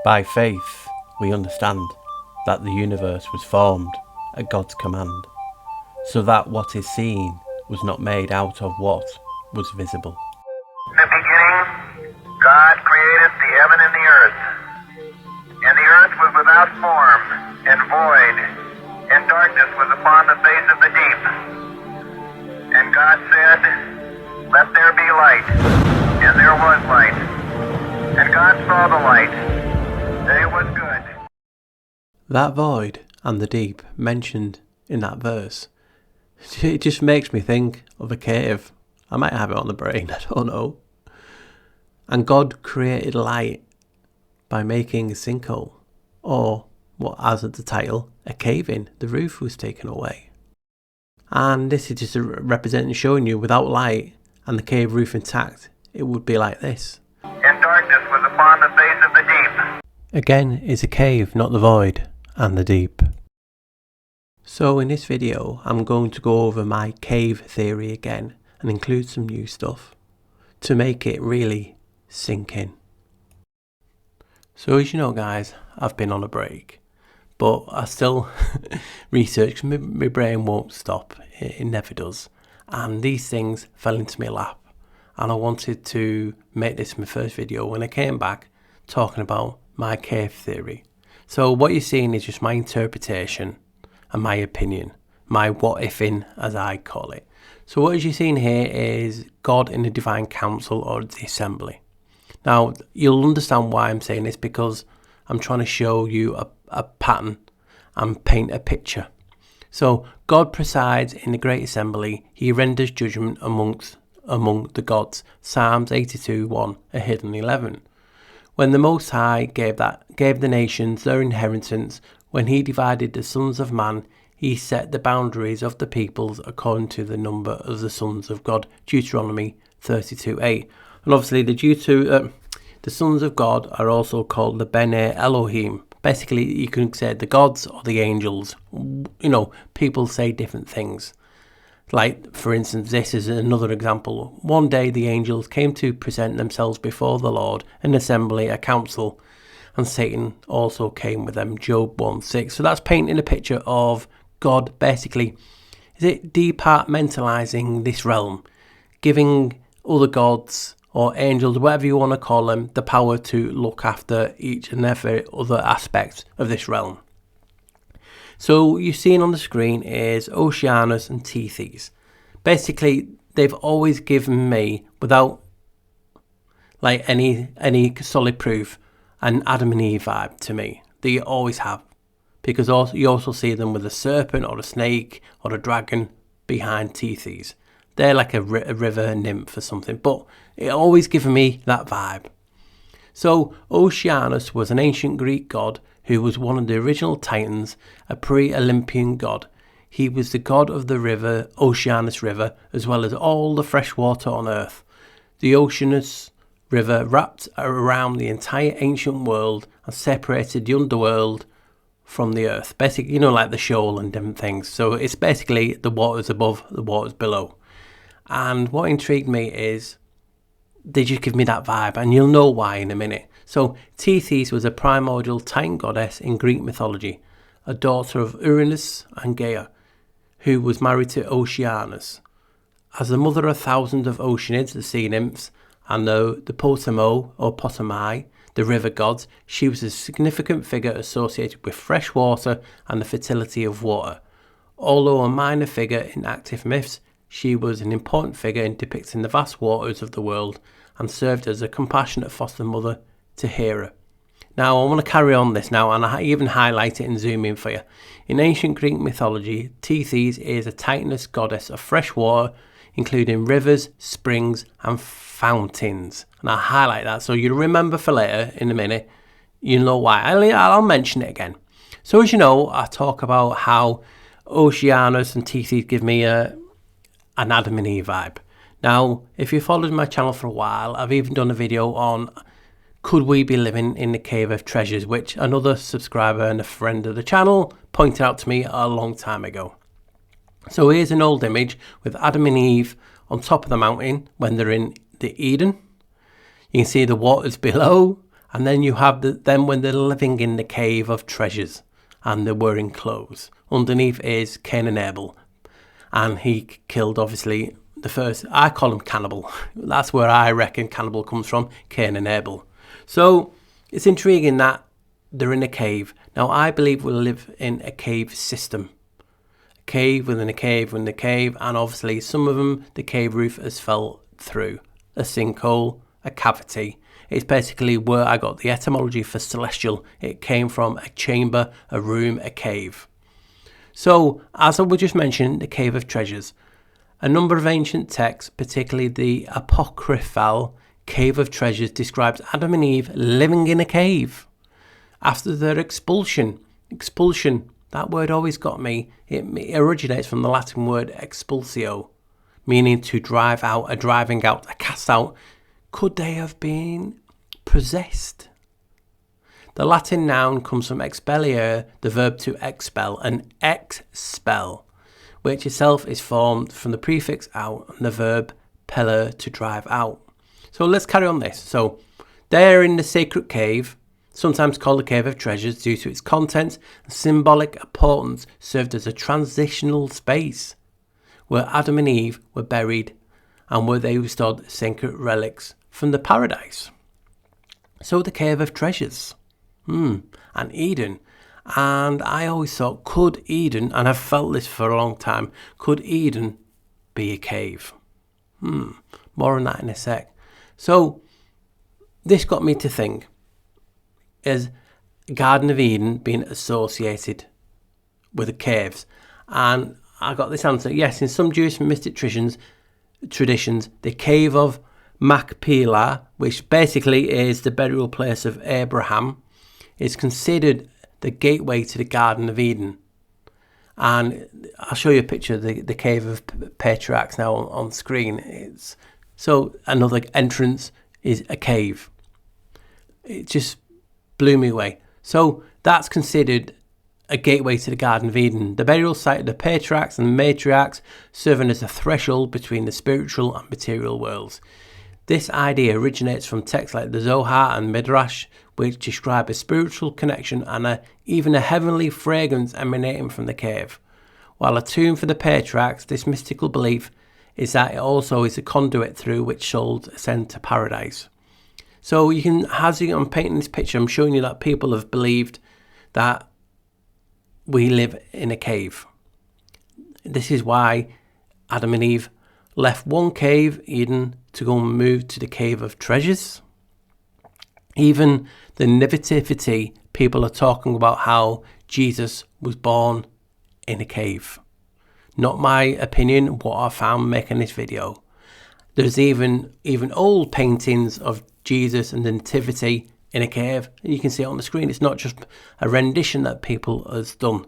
By faith, we understand that the universe was formed at God's command, so that what is seen was not made out of what was visible. In the beginning, God created the heaven and the earth. And the earth was without form and void, and darkness was upon the face of the deep. And God said, "Let there be light." And there was light. And God saw the light, that it was good. That void and the deep mentioned in that verse, it just makes me think of a cave. I might have it on the brain, I don't know. And God created light by making a sinkhole, or what, as at the title, a cave in. The roof was taken away. And this is just representing, showing you without light and the cave roof intact, it would be like this. And darkness was upon the face of the deep. Again, it's a cave, not the void and the deep. So in this video, I'm going to go over my cave theory again and include some new stuff to make it really sink in. So as you know guys, I've been on a break, but I still research, my brain won't stop, it never does. And these things fell into my lap and I wanted to make this my first video when I came back talking about my cave theory. So what you're seeing is just my interpretation and my opinion, my what ifing as I call it. So what you're seeing here is God in the divine council or the assembly. Now you'll understand why I'm saying this, because I'm trying to show you a pattern and paint a picture. So God presides in the great assembly, he renders judgment among the gods. Psalms 82:1, a hidden 11. When the Most High gave the nations their inheritance, when he divided the sons of man, he set the boundaries of the peoples according to the number of the sons of God. Deuteronomy 32:8. And obviously the sons of God are also called the Bene Elohim. Basically, you can say the gods or the angels. You know, people say different things. Like, for instance, this is another example. One day the angels came to present themselves before the Lord, an assembly, a council, and Satan also came with them. Job 1:6. So that's painting a picture of God basically, is it departmentalizing this realm, giving other gods or angels, whatever you want to call them, the power to look after each and every other aspect of this realm. So you're seeing on the screen is Oceanus and Tethys. Basically, they've always given me, without like any solid proof, an Adam and Eve vibe to me. They always have. Because you also see them with a serpent or a snake or a dragon behind Tethys. They're like a river nymph or something, but it always given me that vibe. So Oceanus was an ancient Greek god who was one of the original Titans, a pre-Olympian god. He was the god of the river, Oceanus River, as well as all the fresh water on earth. The Oceanus River wrapped around the entire ancient world and separated the underworld from the earth. Basically, you know, like the shoal and different things. So it's basically the waters above, the waters below. And what intrigued me is they just give me that vibe, and you'll know why in a minute. So Tethys was a primordial Titan goddess in Greek mythology, a daughter of Uranus and Gaia, who was married to Oceanus. As the mother of thousands of oceanids, the sea nymphs, and the Potamo or Potamai, the river gods, she was a significant figure associated with fresh water and the fertility of water. Although a minor figure in active myths, she was an important figure in depicting the vast waters of the world and served as a compassionate foster mother to Hera. Now I want to carry on this now, and I even highlight it and zoom in for you. In ancient Greek mythology, Tethys is a titaness goddess of fresh water, including rivers, springs and fountains. And I highlight that so you'll remember for later in a minute. You know why. I'll mention it again. So as you know, I talk about how Oceanus and Tethys give me an Adam and Eve vibe. Now, if you followed my channel for a while, I've even done a video on could we be living in the cave of treasures, which another subscriber and a friend of the channel pointed out to me a long time ago. So here's an old image with Adam and Eve on top of the mountain when they're in the Eden. You can see the waters below And then you have them when they're living in the cave of treasures and they're wearing clothes. Underneath is Cain and Abel. And he killed, obviously, the first, I call him cannibal. That's where I reckon cannibal comes from, Cain and Abel. So it's intriguing that they're in a cave. Now, I believe we'll live in a cave system. A cave within a cave within a cave. And obviously, some of them, the cave roof has fell through. A sinkhole, a cavity. It's basically where I got the etymology for celestial. It came from a chamber, a room, a cave. So, as I was just mentioning, the Cave of Treasures. A number of ancient texts, particularly the apocryphal Cave of Treasures, describes Adam and Eve living in a cave after their expulsion. Expulsion, that word always got me. It originates from the Latin word expulsio, meaning to drive out, a driving out, a cast out. Could they have been possessed? The Latin noun comes from expellere, the verb to expel, and expel, which itself is formed from the prefix out and the verb peller, to drive out. So let's carry on this. So they're in the sacred cave, sometimes called the Cave of Treasures due to its contents and symbolic importance, served as a transitional space where Adam and Eve were buried and where they restored sacred relics from the paradise. So the Cave of Treasures. And Eden. And I always thought, could Eden, and I've felt this for a long time, could Eden be a cave? More on that in a sec. So this got me to think, is Garden of Eden being associated with the caves? And I got this answer. Yes, in some Jewish mystic traditions, the cave of Machpelah, which basically is the burial place of Abraham, is considered the gateway to the Garden of Eden. And I'll show you a picture of the cave of patriarchs now on screen. So another entrance is a cave. It just blew me away. So that's considered a gateway to the Garden of Eden. The burial site of the patriarchs and matriarchs, serving as a threshold between the spiritual and material worlds. This idea originates from texts like the Zohar and Midrash, which describe a spiritual connection and even a heavenly fragrance emanating from the cave. While a tomb for the patriarchs, this mystical belief is that it also is a conduit through which souls ascend to paradise. So you can, as I'm painting this picture, I'm showing you that people have believed that we live in a cave. This is why Adam and Eve left one cave, Eden, to go and move to the Cave of Treasures. Even the nativity, people are talking about how Jesus was born in a cave. Not my opinion, what I found making this video. There's even old paintings of Jesus and the nativity in a cave. You can see it on the screen. It's not just a rendition that people has done.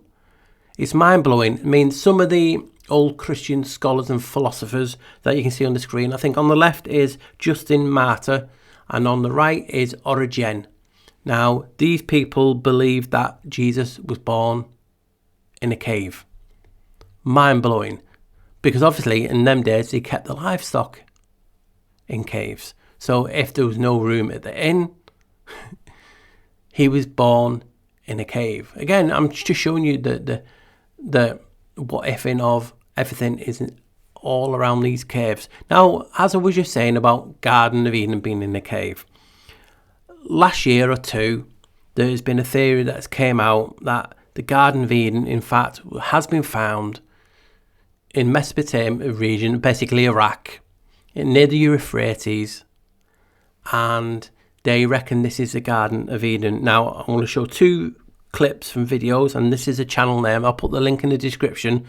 It's mind-blowing. I mean, some of the old Christian scholars and philosophers that you can see on the screen, I think on the left is Justin Martyr and on the right is Origen. Now, these people believe that Jesus was born in a cave. Mind-blowing. Because obviously in them days they kept the livestock in caves. So if there was no room at the inn, he was born in a cave. Again, I'm just showing you the what ifing of everything isn't all around these caves. Now, as I was just saying about Garden of Eden being in a cave, last year or two, there's been a theory that's came out that the Garden of Eden, in fact, has been found in Mesopotamia region, basically Iraq, near the Euphrates, and they reckon this is the Garden of Eden. Now, I'm going to show two clips from videos, and this is a channel name. I'll put the link in the description.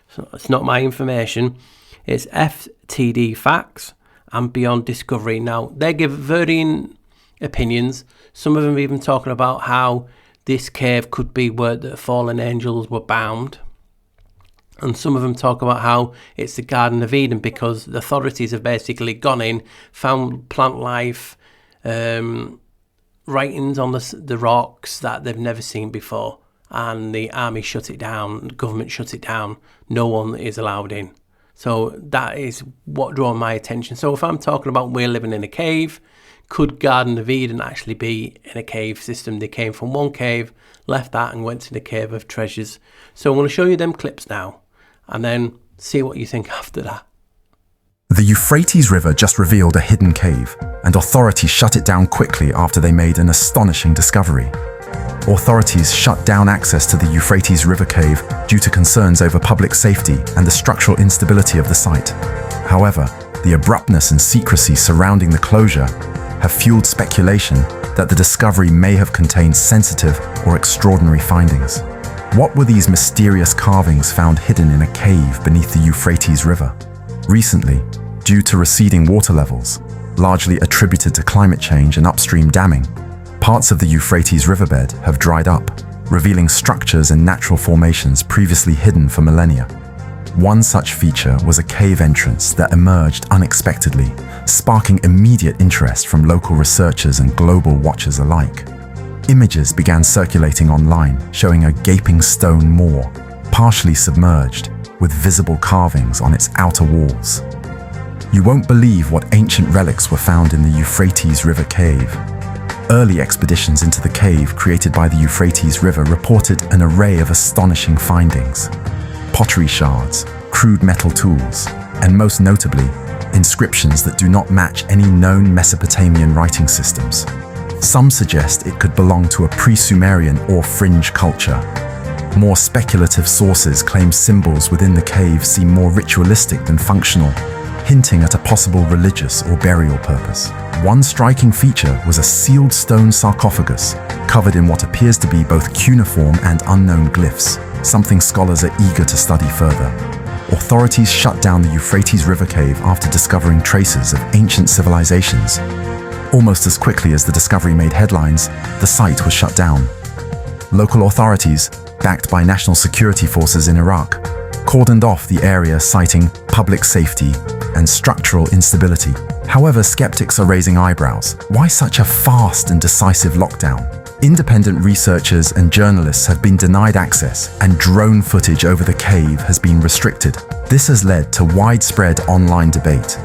So it's not my information. It's FTD Facts and Beyond Discovery. Now, they give varying opinions. Some of them even talking about how this cave could be where the fallen angels were bound. And some of them talk about how it's the Garden of Eden because the authorities have basically gone in, found plant life, writings on the rocks that they've never seen before. And the army shut it down, the government shut it down. No one is allowed in. So that is what drew my attention. So if I'm talking about we're living in a cave, could Garden of Eden actually be in a cave system? They came from one cave, left that and went to the Cave of Treasures. So I'm going to show you them clips now and then see what you think after that. The Euphrates River just revealed a hidden cave, and authorities shut it down quickly after they made an astonishing discovery. Authorities shut down access to the Euphrates River cave due to concerns over public safety and the structural instability of the site. However, the abruptness and secrecy surrounding the closure have fueled speculation that the discovery may have contained sensitive or extraordinary findings. What were these mysterious carvings found hidden in a cave beneath the Euphrates River? Recently, due to receding water levels, largely attributed to climate change and upstream damming, parts of the Euphrates riverbed have dried up, revealing structures and natural formations previously hidden for millennia. One such feature was a cave entrance that emerged unexpectedly, sparking immediate interest from local researchers and global watchers alike. Images began circulating online, showing a gaping stone moor, partially submerged, with visible carvings on its outer walls. You won't believe what ancient relics were found in the Euphrates River cave. Early expeditions into the cave created by the Euphrates River reported an array of astonishing findings: pottery shards, crude metal tools, and most notably, inscriptions that do not match any known Mesopotamian writing systems. Some suggest it could belong to a pre-Sumerian or fringe culture. More speculative sources claim symbols within the cave seem more ritualistic than functional, hinting at a possible religious or burial purpose. One striking feature was a sealed stone sarcophagus, covered in what appears to be both cuneiform and unknown glyphs, something scholars are eager to study further. Authorities shut down the Euphrates River cave after discovering traces of ancient civilizations. Almost as quickly as the discovery made headlines, the site was shut down. Local authorities, backed by national security forces in Iraq, cordoned off the area, citing public safety and structural instability. However, skeptics are raising eyebrows. Why such a fast and decisive lockdown? Independent researchers and journalists have been denied access, and drone footage over the cave has been restricted. This has led to widespread online debate.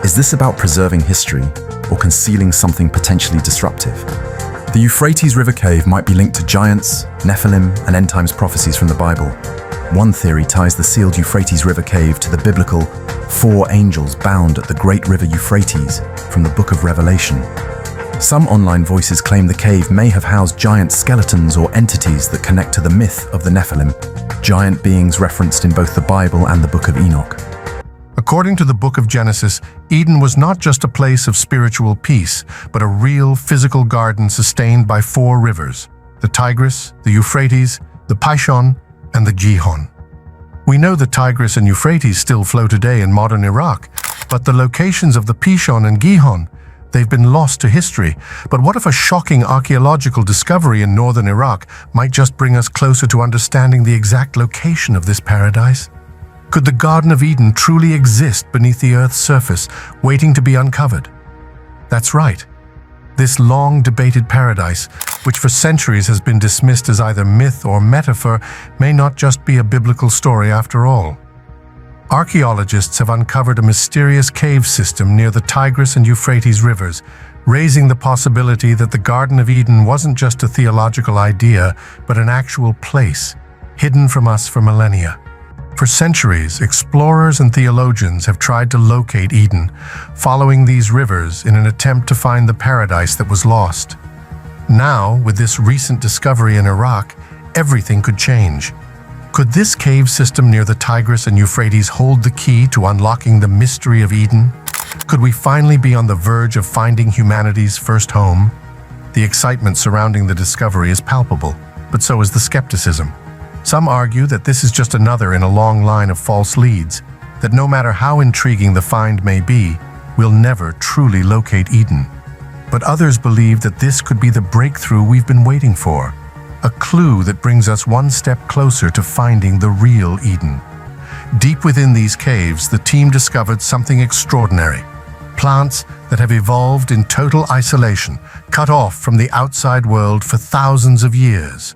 Is this about preserving history or concealing something potentially disruptive? The Euphrates River cave might be linked to giants, Nephilim, and end times prophecies from the Bible. One theory ties the sealed Euphrates River cave to the biblical 4 angels bound at the great river Euphrates from the book of Revelation. Some online voices claim the cave may have housed giant skeletons or entities that connect to the myth of the Nephilim, giant beings referenced in both the Bible and the book of Enoch. According to the book of Genesis, Eden was not just a place of spiritual peace, but a real physical garden sustained by 4 rivers: the Tigris, the Euphrates, the Pishon, and the Gihon. We know the Tigris and Euphrates still flow today in modern Iraq, but the locations of the Pishon and Gihon, they've been lost to history. But what if a shocking archaeological discovery in northern Iraq might just bring us closer to understanding the exact location of this paradise? Could the Garden of Eden truly exist beneath the Earth's surface, waiting to be uncovered? That's right. This long-debated paradise, which for centuries has been dismissed as either myth or metaphor, may not just be a biblical story after all. Archaeologists have uncovered a mysterious cave system near the Tigris and Euphrates rivers, raising the possibility that the Garden of Eden wasn't just a theological idea, but an actual place, hidden from us for millennia. For centuries, explorers and theologians have tried to locate Eden, following these rivers in an attempt to find the paradise that was lost. Now, with this recent discovery in Iraq, everything could change. Could this cave system near the Tigris and Euphrates hold the key to unlocking the mystery of Eden? Could we finally be on the verge of finding humanity's first home? The excitement surrounding the discovery is palpable, but so is the skepticism. Some argue that this is just another in a long line of false leads, that no matter how intriguing the find may be, we'll never truly locate Eden. But others believe that this could be the breakthrough we've been waiting for, a clue that brings us one step closer to finding the real Eden. Deep within these caves, the team discovered something extraordinary: plants that have evolved in total isolation, cut off from the outside world for thousands of years.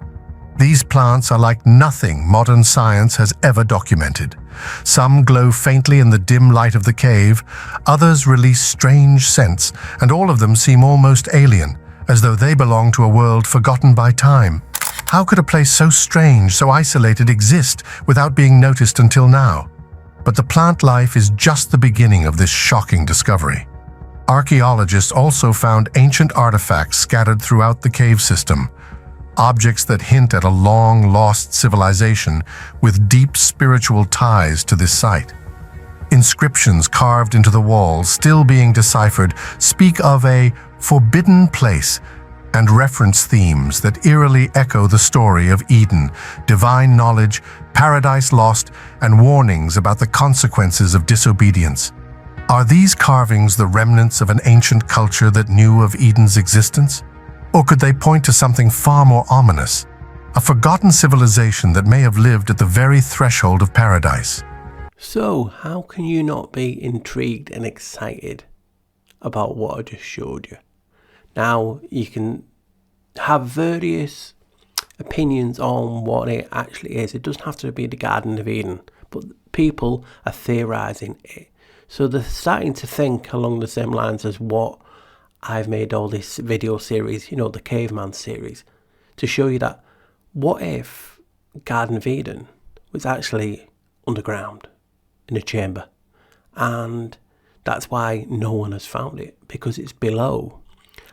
These plants are like nothing modern science has ever documented. Some glow faintly in the dim light of the cave, others release strange scents, and all of them seem almost alien, as though they belong to a world forgotten by time. How could a place so strange, so isolated, exist without being noticed until now? But the plant life is just the beginning of this shocking discovery. Archaeologists also found ancient artifacts scattered throughout the cave system, objects that hint at a long-lost civilization with deep spiritual ties to this site. Inscriptions carved into the walls, still being deciphered, speak of a forbidden place and reference themes that eerily echo the story of Eden, divine knowledge, paradise lost, and warnings about the consequences of disobedience. Are these carvings the remnants of an ancient culture that knew of Eden's existence? Or could they point to something far more ominous, a forgotten civilization that may have lived at the very threshold of paradise? So, how can you not be intrigued and excited about what I just showed you? Now, you can have various opinions on what it actually is. It doesn't have to be the Garden of Eden, but people are theorising it. So they're starting to think along the same lines as what I've made all this video series, you know, the Caveman series, to show you that what if Garden of Eden was actually underground in a chamber, and that's why no one has found it, because it's below.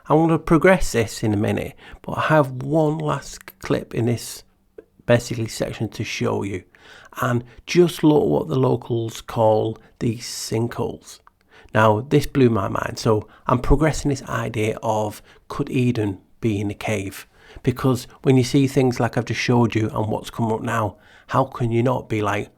I'm going to progress this in a minute, but I have one last clip in this basically section to show you, and just look what the locals call these sinkholes. Now, this blew my mind, so I'm progressing this idea of, could Eden be in a cave? Because when you see things like I've just showed you and what's coming up now, how can you not be like,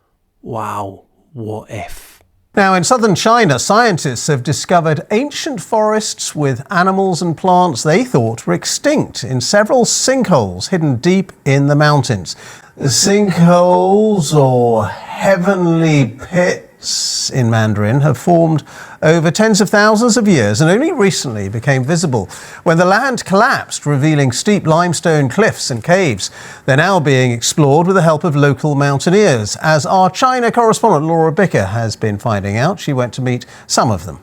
wow, what if? Now, in southern China, scientists have discovered ancient forests with animals and plants they thought were extinct in several sinkholes hidden deep in the mountains. The sinkholes, or heavenly pits in Mandarin, have formed over tens of thousands of years and only recently became visible when the land collapsed, revealing steep limestone cliffs and caves. They're now being explored with the help of local mountaineers, as our China correspondent Laura Bicker has been finding out. She went to meet some of them.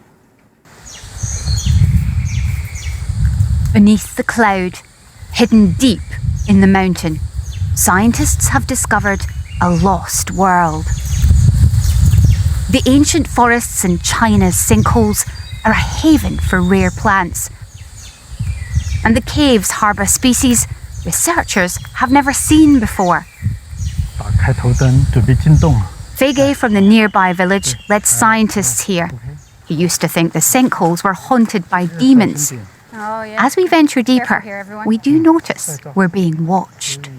Beneath the cloud, hidden deep in the mountain, scientists have discovered a lost world. The ancient forests in China's sinkholes are a haven for rare plants. And the caves harbour species researchers have never seen before. Fege from the nearby village led scientists here. He used to think the sinkholes were haunted by demons. As we venture deeper, we do notice we're being watched.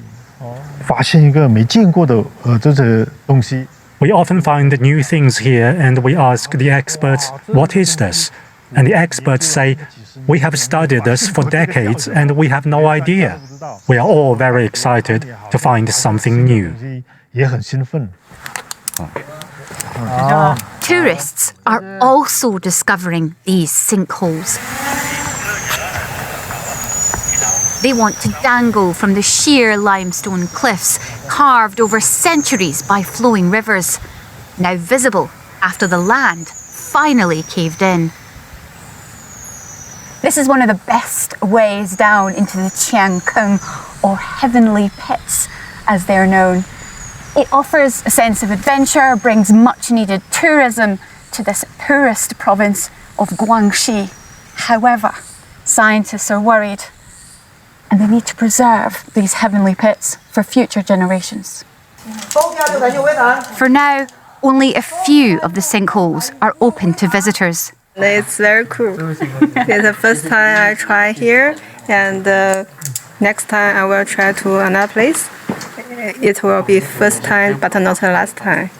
We often find new things here and we ask the experts, what is this? And the experts say, we have studied this for decades and we have no idea. We are all very excited to find something new. Tourists are also discovering these sinkholes. They want to dangle from the sheer limestone cliffs, carved over centuries by flowing rivers, now visible after the land finally caved in. This is one of the best ways down into the Qiankeng, or heavenly pits, as they're known. It offers a sense of adventure, brings much needed tourism to this poorest province of Guangxi. However, scientists are worried, and they need to preserve these heavenly pits for future generations. For now, only a few of the sinkholes are open to visitors. It's very cool. It's the first time I try here, and next time I will try to another place. It will be first time, but not the last time.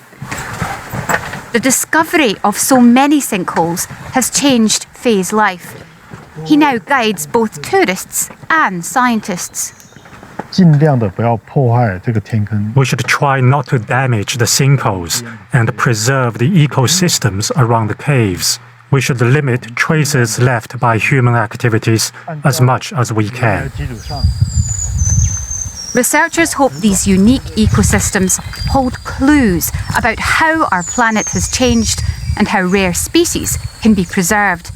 The discovery of so many sinkholes has changed Fei's life. He now guides both tourists and scientists. We should try not to damage the sinkholes and preserve the ecosystems around the caves. We should limit traces left by human activities as much as we can. Researchers hope these unique ecosystems hold clues about how our planet has changed and how rare species can be preserved.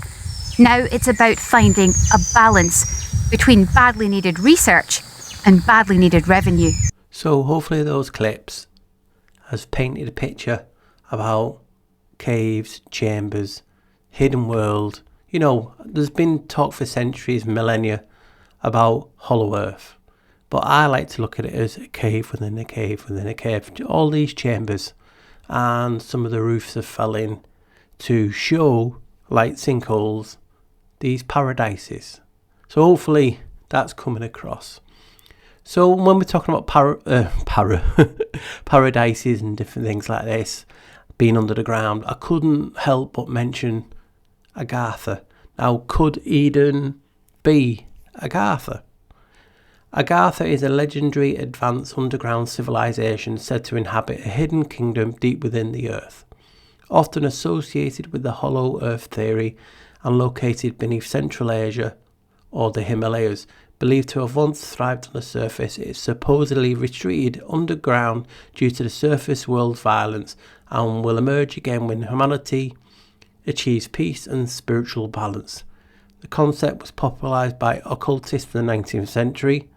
Now it's about finding a balance between badly needed research and badly needed revenue. So hopefully those clips has painted a picture about caves, chambers, hidden world. You know, there's been talk for centuries, millennia, about Hollow Earth. But I like to look at it as a cave within a cave within a cave. All these chambers, and some of the roofs have fell in to show, like sinkholes, these paradises. So hopefully that's coming across. So when we're talking about paradises and different things like this, being under the ground, I couldn't help but mention Agartha. Now, could Eden be Agartha? Agartha is a legendary advanced underground civilization said to inhabit a hidden kingdom deep within the earth, often associated with the Hollow Earth theory and located beneath Central Asia or the Himalayas. Believed to have once thrived on the surface, it supposedly retreated underground due to the surface world's violence and will emerge again when humanity achieves peace and spiritual balance. The concept was popularized by occultists in the 19th century.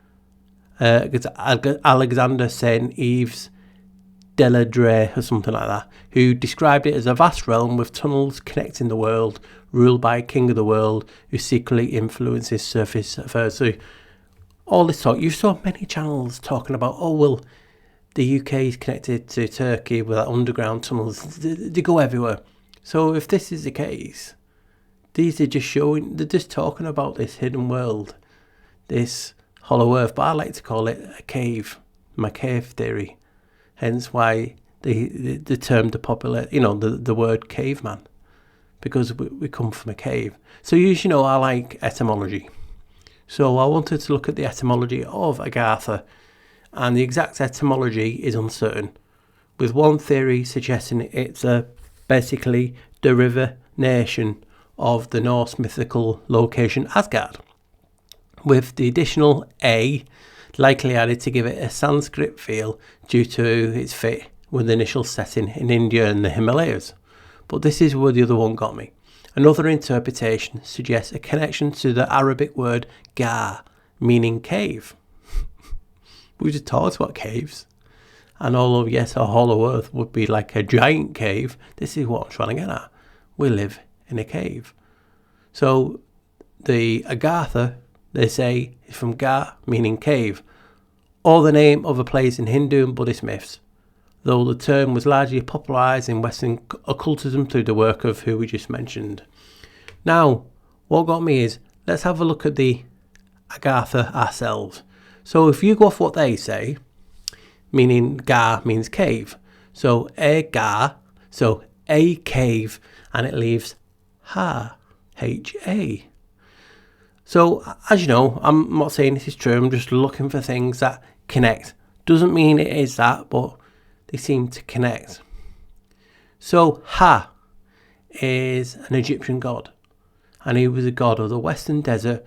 Alexander St. Yves Deladre or something like that, who described it as a vast realm with tunnels connecting the world, ruled by a king of the world who secretly influences surface affairs. So all this talk, you saw many channels talking about, oh well, the UK is connected to Turkey with underground tunnels. They go everywhere. So if this is the case, these are just showing, they're just talking about this hidden world, this Hollow Earth, but I like to call it a cave, my cave theory. Hence why the term the popular, you know, the word caveman, because we come from a cave. So you know, I like etymology. So I wanted to look at the etymology of Agartha, and the exact etymology is uncertain, with one theory suggesting it's basically derivation of the Norse mythical location Asgard, with the additional A likely added to give it a Sanskrit feel due to its fit with the initial setting in India and the Himalayas. But this is where the other one got me. Another interpretation suggests a connection to the Arabic word gar, meaning cave. We just talked about caves. And although, yes, a hollow earth would be like a giant cave, this is what I'm trying to get at. We live in a cave. So the Agartha, they say, is from Gar, meaning cave, or the name of a place in Hindu and Buddhist myths, though the term was largely popularised in Western occultism through the work of who we just mentioned. Now, what got me is, let's have a look at the Agartha ourselves. So if you go off what they say, meaning Gar means cave, so Agar, so a cave, and it leaves Ha, H-A. So, as you know, I'm not saying this is true, I'm just looking for things that connect. Doesn't mean it is that, but they seem to connect. So, Ha is an Egyptian god, and he was a god of the western desert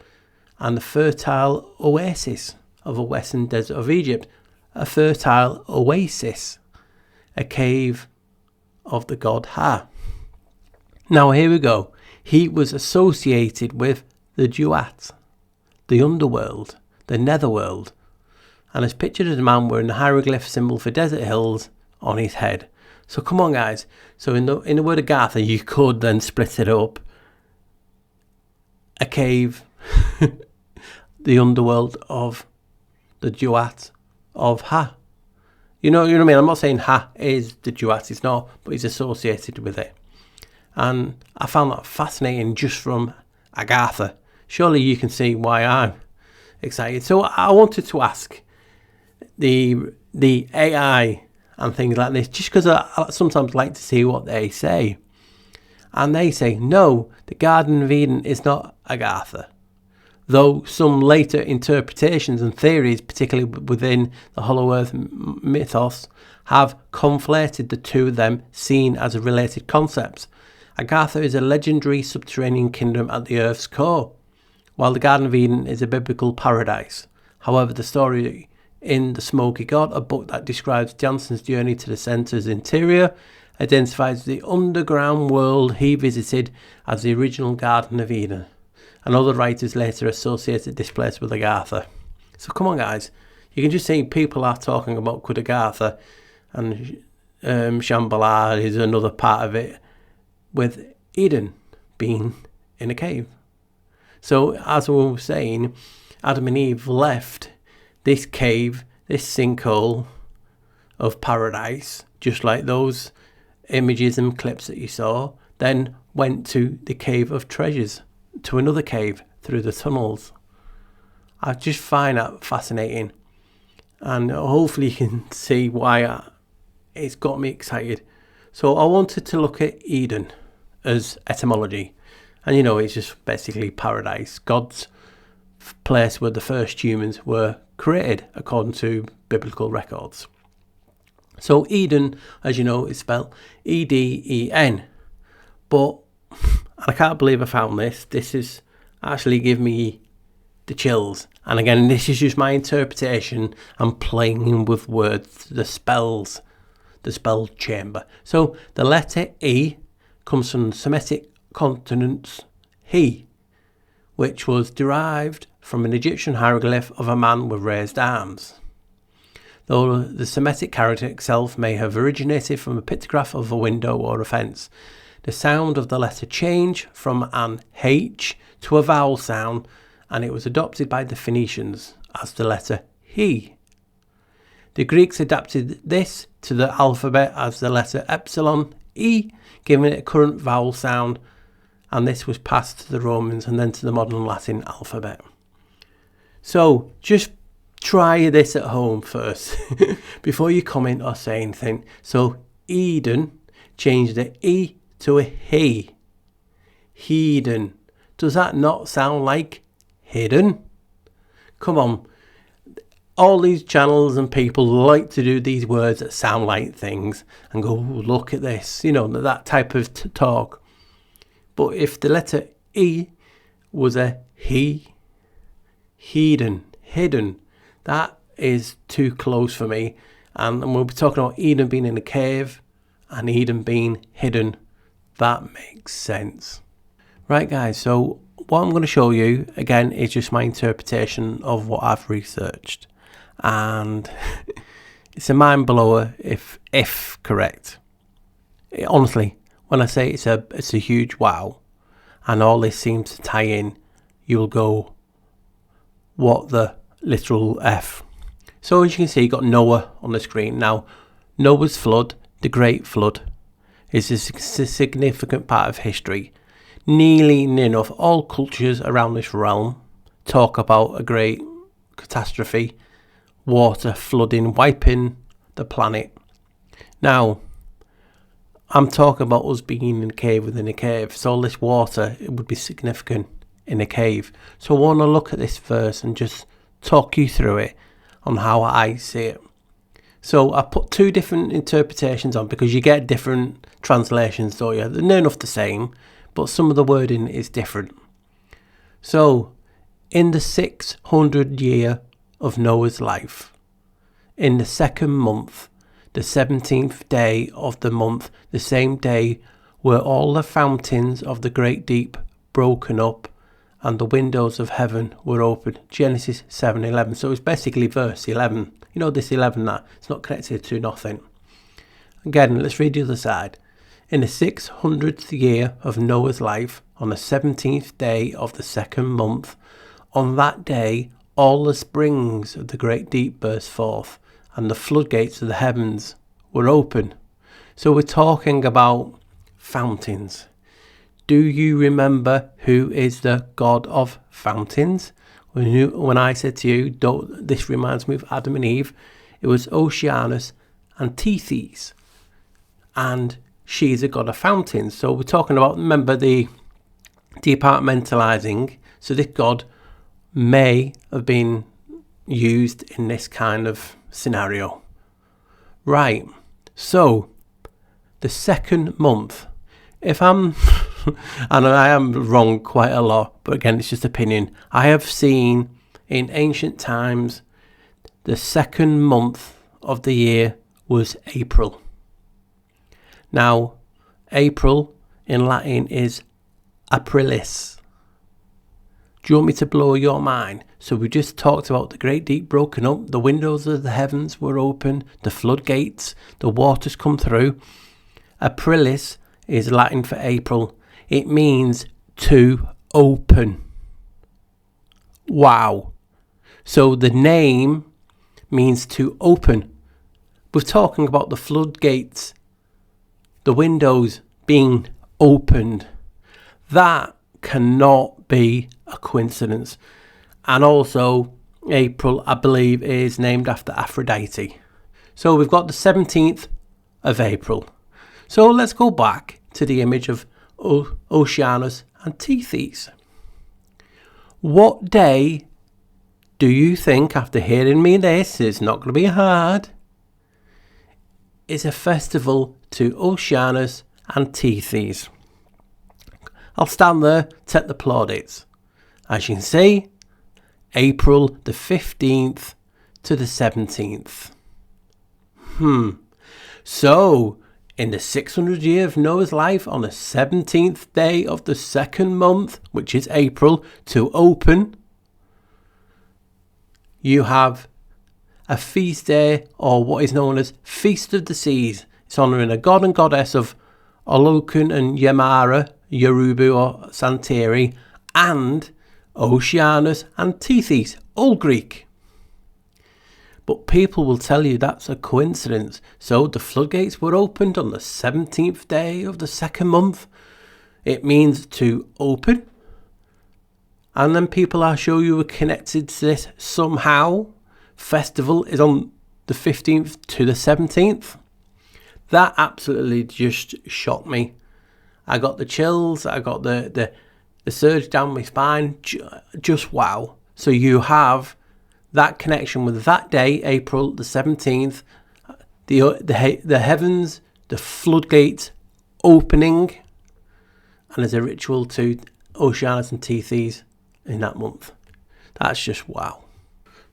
and the fertile oasis of the western desert of Egypt. A fertile oasis, a cave of the god Ha. Now, here we go. He was associated with the Duat, the underworld, the netherworld, and is pictured as a man wearing a hieroglyph symbol for desert hills on his head. So come on, guys. So in the word Agartha, you could then split it up. A cave, the underworld of the Duat of Ha. You know what I mean? I'm not saying Ha is the Duat, it's not, but he's associated with it. And I found that fascinating just from Agartha. Surely you can see why I'm excited. So I wanted to ask the AI and things like this, just because I sometimes like to see what they say. And they say, no, the Garden of Eden is not Agartha. Though some later interpretations and theories, particularly within the Hollow Earth mythos, have conflated the two of them, seen as related concepts. Agartha is a legendary subterranean kingdom at the Earth's core, while the Garden of Eden is a biblical paradise. However, the story in The Smoky God, a book that describes Jansen's journey to the centre's interior, identifies the underground world he visited as the original Garden of Eden, and other writers later associated this place with Agartha. So come on guys, you can just see people are talking about Kudagartha, and Shambhala is another part of it, with Eden being in a cave. So as we were saying, Adam and Eve left this cave, this sinkhole of paradise, just like those images and clips that you saw, then went to the cave of treasures, to another cave through the tunnels. I just find that fascinating, and hopefully you can see why it's got me excited. So I wanted to look at Eden as etymology, and you know, it's just basically paradise, God's place where the first humans were created according to biblical records. So Eden, as you know, is spelled E-D-E-N, but I can't believe I found this. This is actually give me the chills. And again, this is just my interpretation. I'm playing with words, the spells, the spell chamber. So the letter E comes from the Semitic consonant he, which was derived from an Egyptian hieroglyph of a man with raised arms. Though the Semitic character itself may have originated from a pictograph of a window or a fence, the sound of the letter changed from an H to a vowel sound, and it was adopted by the Phoenicians as the letter he. The Greeks adapted this to the alphabet as the letter epsilon E, giving it a current vowel sound, and this was passed to the Romans and then to the modern Latin alphabet. So just try this at home first before you comment or say anything. So Eden, change the E to a he. Hedon. Does that not sound like hidden? Come on. All these channels and people like to do these words that sound like things and go, look at this, you know, that type of talk. But if the letter E was a he, hidden, that is too close for me. And we'll be talking about Eden being in a cave and Eden being hidden. That makes sense. Right guys, so what I'm going to show you again is just my interpretation of what I've researched, and it's a mind blower if correct. Honestly, when I say it's a huge wow, and all this seems to tie in, you'll go, what the literal F. So as you can see, you got Noah on the screen. Now, Noah's flood, the Great Flood, is a significant part of history. Nearly enough all cultures around this realm talk about a great catastrophe, water flooding, wiping the planet. Now, I'm talking about us being in a cave within a cave, so all this water, it would be significant in a cave. So I want to look at this verse and just talk you through it on how I see it. So I put two different interpretations on because you get different translations, don't you? They're near enough the same, but some of the wording is different. So, in the 600th year of Noah's life, in the second month, the 17th day of the month, the same day were all the fountains of the great deep broken up, and the windows of heaven were opened. Genesis 7:11. So it's basically verse 11. You know this 11 that it's not connected to nothing. Again, let's read the other side. In the 600th year of Noah's life, on the 17th day of the second month, on that day all the springs of the great deep burst forth, and the floodgates of the heavens were open. So we're talking about fountains. Do you remember who is the God of fountains? When I said to you, this reminds me of Adam and Eve, it was Oceanus and Tethys, and she's a god of fountains. So we're talking about, remember, the departmentalizing. So this god may have been used in this kind of scenario. Right. So the second month, if I'm, and I am wrong quite a lot, but again, it's just opinion. I have seen in ancient times the second month of the year was April. Now, April in Latin is Aprilis. Do you want me to blow your mind? So we just talked about the great deep broken up, the windows of the heavens were open, the floodgates, the waters come through. Aprilis is Latin for April. It means to open. Wow. So the name means to open. We're talking about the floodgates, the windows being opened. That cannot be a coincidence. And also, April, I believe, is named after Aphrodite. So we've got the 17th of April. So let's go back to the image of Oceanus and Tethys. What day do you think, after hearing me this, it's not going to be hard, is a festival to Oceanus and Tethys? I'll stand there, take the plaudits. As you can see, April the 15th to the 17th. So, in the 600th year of Noah's life, on the 17th day of the second month, which is April, to open, you have a feast day, or what is known as Feast of the Seas. It's honouring a god and goddess of Olokun and Yamara, Yorubu or Santeri, and Oceanus and Tethys, all Greek. But people will tell you that's a coincidence. So the floodgates were opened on the 17th day of the second month. It means to open. And then people are sure you were connected to this somehow. Festival is on the 15th to the 17th. That absolutely just shocked me. I got the chills. I got the surge down my spine. Just wow. So you have that connection with that day, April the 17th, the heavens, the floodgates opening, and there's a ritual to Oceanus and Tethys in that month. That's just wow.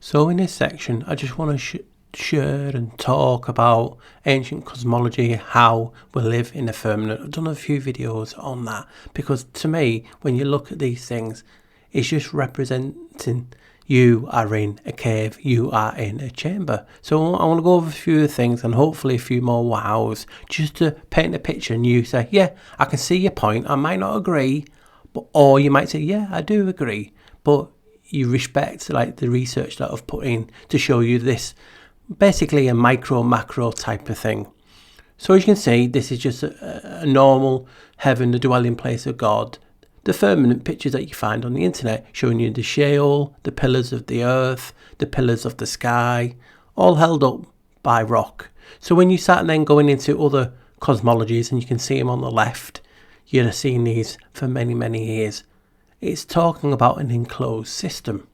So in this section, I just want to share and talk about ancient cosmology, how we live in the firmament. I've done a few videos on that because to me, when you look at these things, it's just representing you are in a cave, you are in a chamber. So I want to go over a few things and hopefully a few more wows, just to paint a picture and you say, yeah, I can see your point. I might not agree, but or you might say, yeah, I do agree. But you respect like the research that I've put in to show you this, basically a micro macro type of thing. So as you can see, this is just a normal heaven, the dwelling place of God. The firmament pictures that you find on the internet showing you the Sheol, the pillars of the earth, the pillars of the sky, all held up by rock. So when you start then going into other cosmologies, and you can see them on the left, you'd have seen these for many, many years. It's talking about an enclosed system.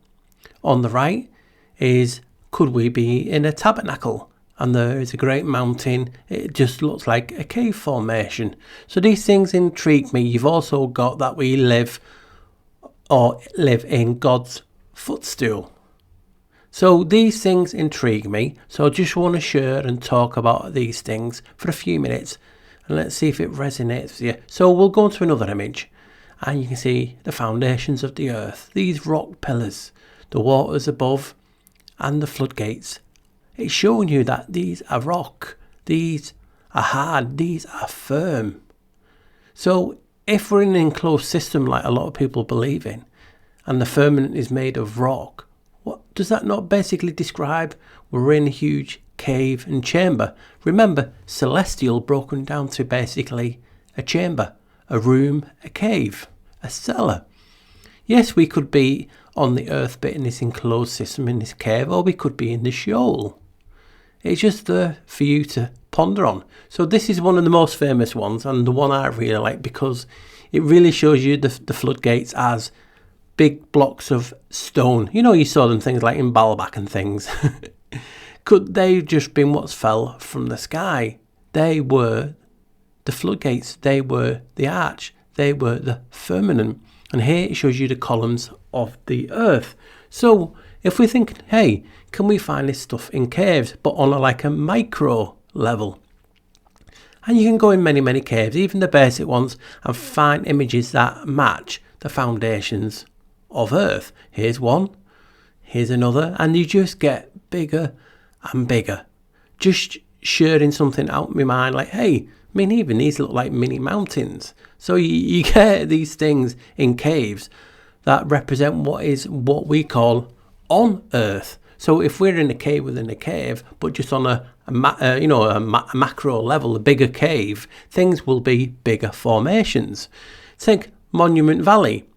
On the right is, could we be in a tabernacle? And there is a great mountain. It just looks like a cave formation. So these things intrigue me. You've also got that we live in God's footstool. So these things intrigue me. So I just want to share and talk about these things for a few minutes. And let's see if it resonates with you. So we'll go on to another image. And you can see the foundations of the earth. These rock pillars. The waters above and the floodgates. It's showing you that these are rock, these are hard, these are firm. So if we're in an enclosed system like a lot of people believe in, and the firmament is made of rock, what does that not basically describe? We're in a huge cave and chamber. Remember, celestial broken down to basically a chamber, a room, a cave, a cellar. Yes, we could be on the earth bit in this enclosed system in this cave, or we could be in the Sheol. It's just there for you to ponder on. So this is one of the most famous ones, and the one I really like because it really shows you the floodgates as big blocks of stone. You know, you saw them things like in Baalbek and things. Could they just been what's fell from the sky? They were the floodgates. They were the arch. They were the firmament. And here it shows you the columns of the earth. So if we think, hey, can we find this stuff in caves, but on a micro level? And you can go in many caves, even the basic ones, and find images that match the foundations of earth. Here's one, here's another, and you just get bigger and bigger. Just sharing something out of my mind, like, hey, I mean, even these look like mini mountains. So you get these things in caves that represent what we call on earth. So if we're in a cave within a cave, but just on a macro level, a bigger cave, things will be bigger formations. Think Monument Valley.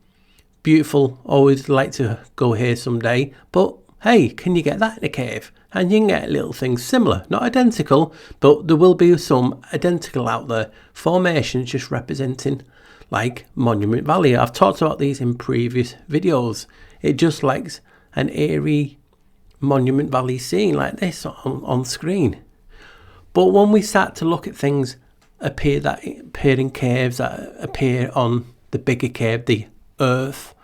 Beautiful, always like to go here someday, but hey, can you get that in a cave? And you can get little things similar, not identical, but there will be some identical out there. Formations just representing like Monument Valley. I've talked about these in previous videos. It just likes an eerie Monument Valley scene like this on screen. But when we start to look at things appear in caves, that appear on the bigger cave, the earth,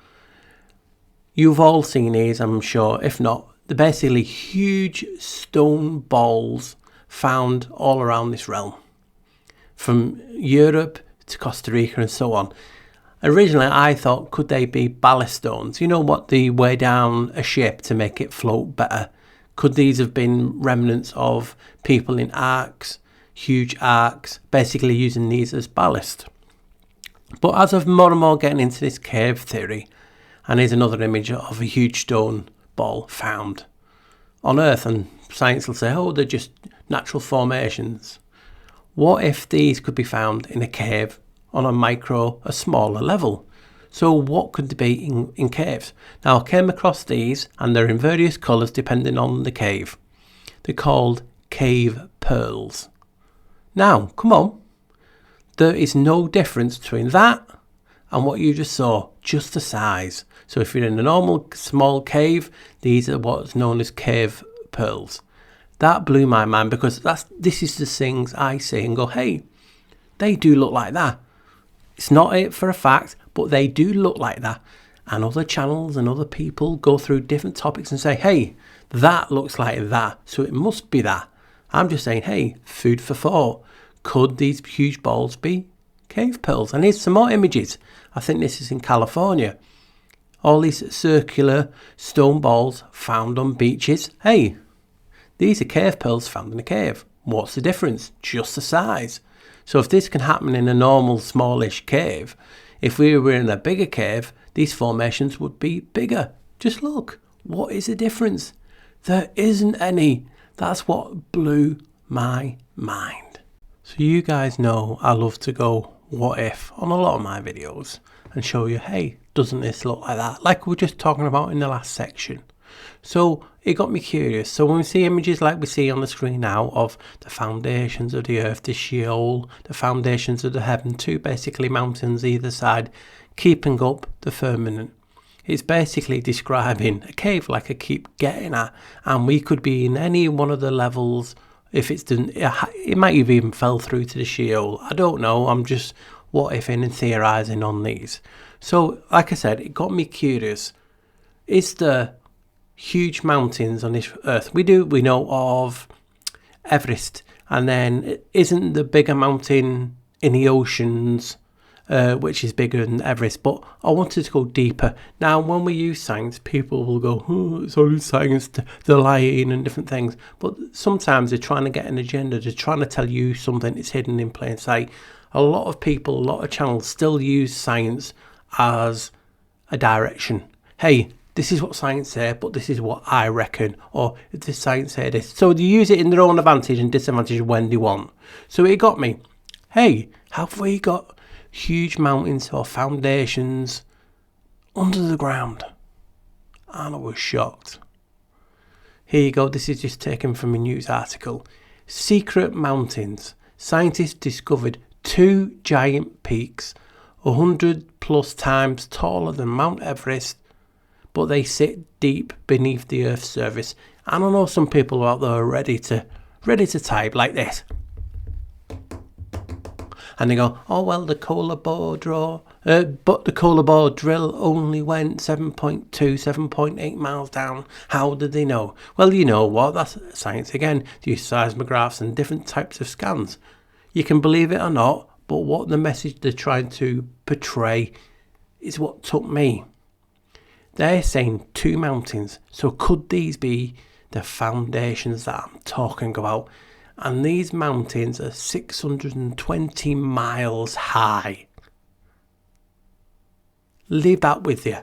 you've all seen these, I'm sure. If not, they're basically huge stone balls found all around this realm, from Europe to Costa Rica and so on. Originally I thought, could they be ballast stones? You know what, they weigh down a ship to make it float better. Could these have been remnants of people in arks, huge arks, basically using these as ballast? But as of more and more getting into this cave theory, and here's another image of a huge stone ball found on Earth, and science will say, oh, they're just natural formations. What if these could be found in a cave on a smaller level? So what could they be in caves? Now I came across these, and they're in various colours depending on the cave. They're called cave pearls. Now, come on. There is no difference between that and what you just saw, just the size. So if you're in a normal small cave, these are what's known as cave pearls. That blew my mind, because this is the things I see and go, hey, they do look like that. It's not it for a fact, but they do look like that. And other channels and other people go through different topics and say, hey, that looks like that, so it must be that. I'm just saying, hey, food for thought. Could these huge balls be cave pearls? And here's some more images. I think this is in California. All these circular stone balls found on beaches. Hey, these are cave pearls found in a cave. What's the difference? Just the size. So if this can happen in a normal smallish cave, if we were in a bigger cave, these formations would be bigger. Just look. What is the difference? There isn't any. That's what blew my mind. So you guys know I love to go what if on a lot of my videos and show you, hey, doesn't this look like that? Like we were just talking about in the last section. So it got me curious. So when we see images like we see on the screen now of the foundations of the earth, the Sheol, the foundations of the heaven, two basically mountains either side, keeping up the firmament. It's basically describing a cave, like I keep getting at, and we could be in any one of the levels. If it's done, it might have even fell through to the Sheol. I don't know. I'm just what ifing and theorising on these. So, like I said, it got me curious. Is there huge mountains on this earth? We know of Everest, and then isn't the bigger mountain in the oceans, which is bigger than Everest? But I wanted to go deeper. Now, when we use science, people will go, oh, it's only science, they're lying and different things. But sometimes they're trying to get an agenda. They're trying to tell you something that's hidden in plain sight. A lot of people, a lot of channels still use science as a direction. Hey, this is what science says, but this is what I reckon. Or this science says this. So they use it in their own advantage and disadvantage when they want. So it got me. Hey, have we got huge mountains or foundations under the ground? And I was shocked. Here you go. This is just taken from a news article. Secret mountains. Scientists discovered 2 giant peaks, 100 plus times taller than Mount Everest, but they sit deep beneath the Earth's surface. And I know some people out there are ready to type like this. And they go, oh, well, the Cola bore but the Cola bore drill only went 7.2, 7.8 miles down. How did they know? Well, you know what? That's science again. They use seismographs and different types of scans. You can believe it or not, but what the message they're trying to portray is what took me. They're saying 2 mountains. So could these be the foundations that I'm talking about? And these mountains are 620 miles high. Leave that with you.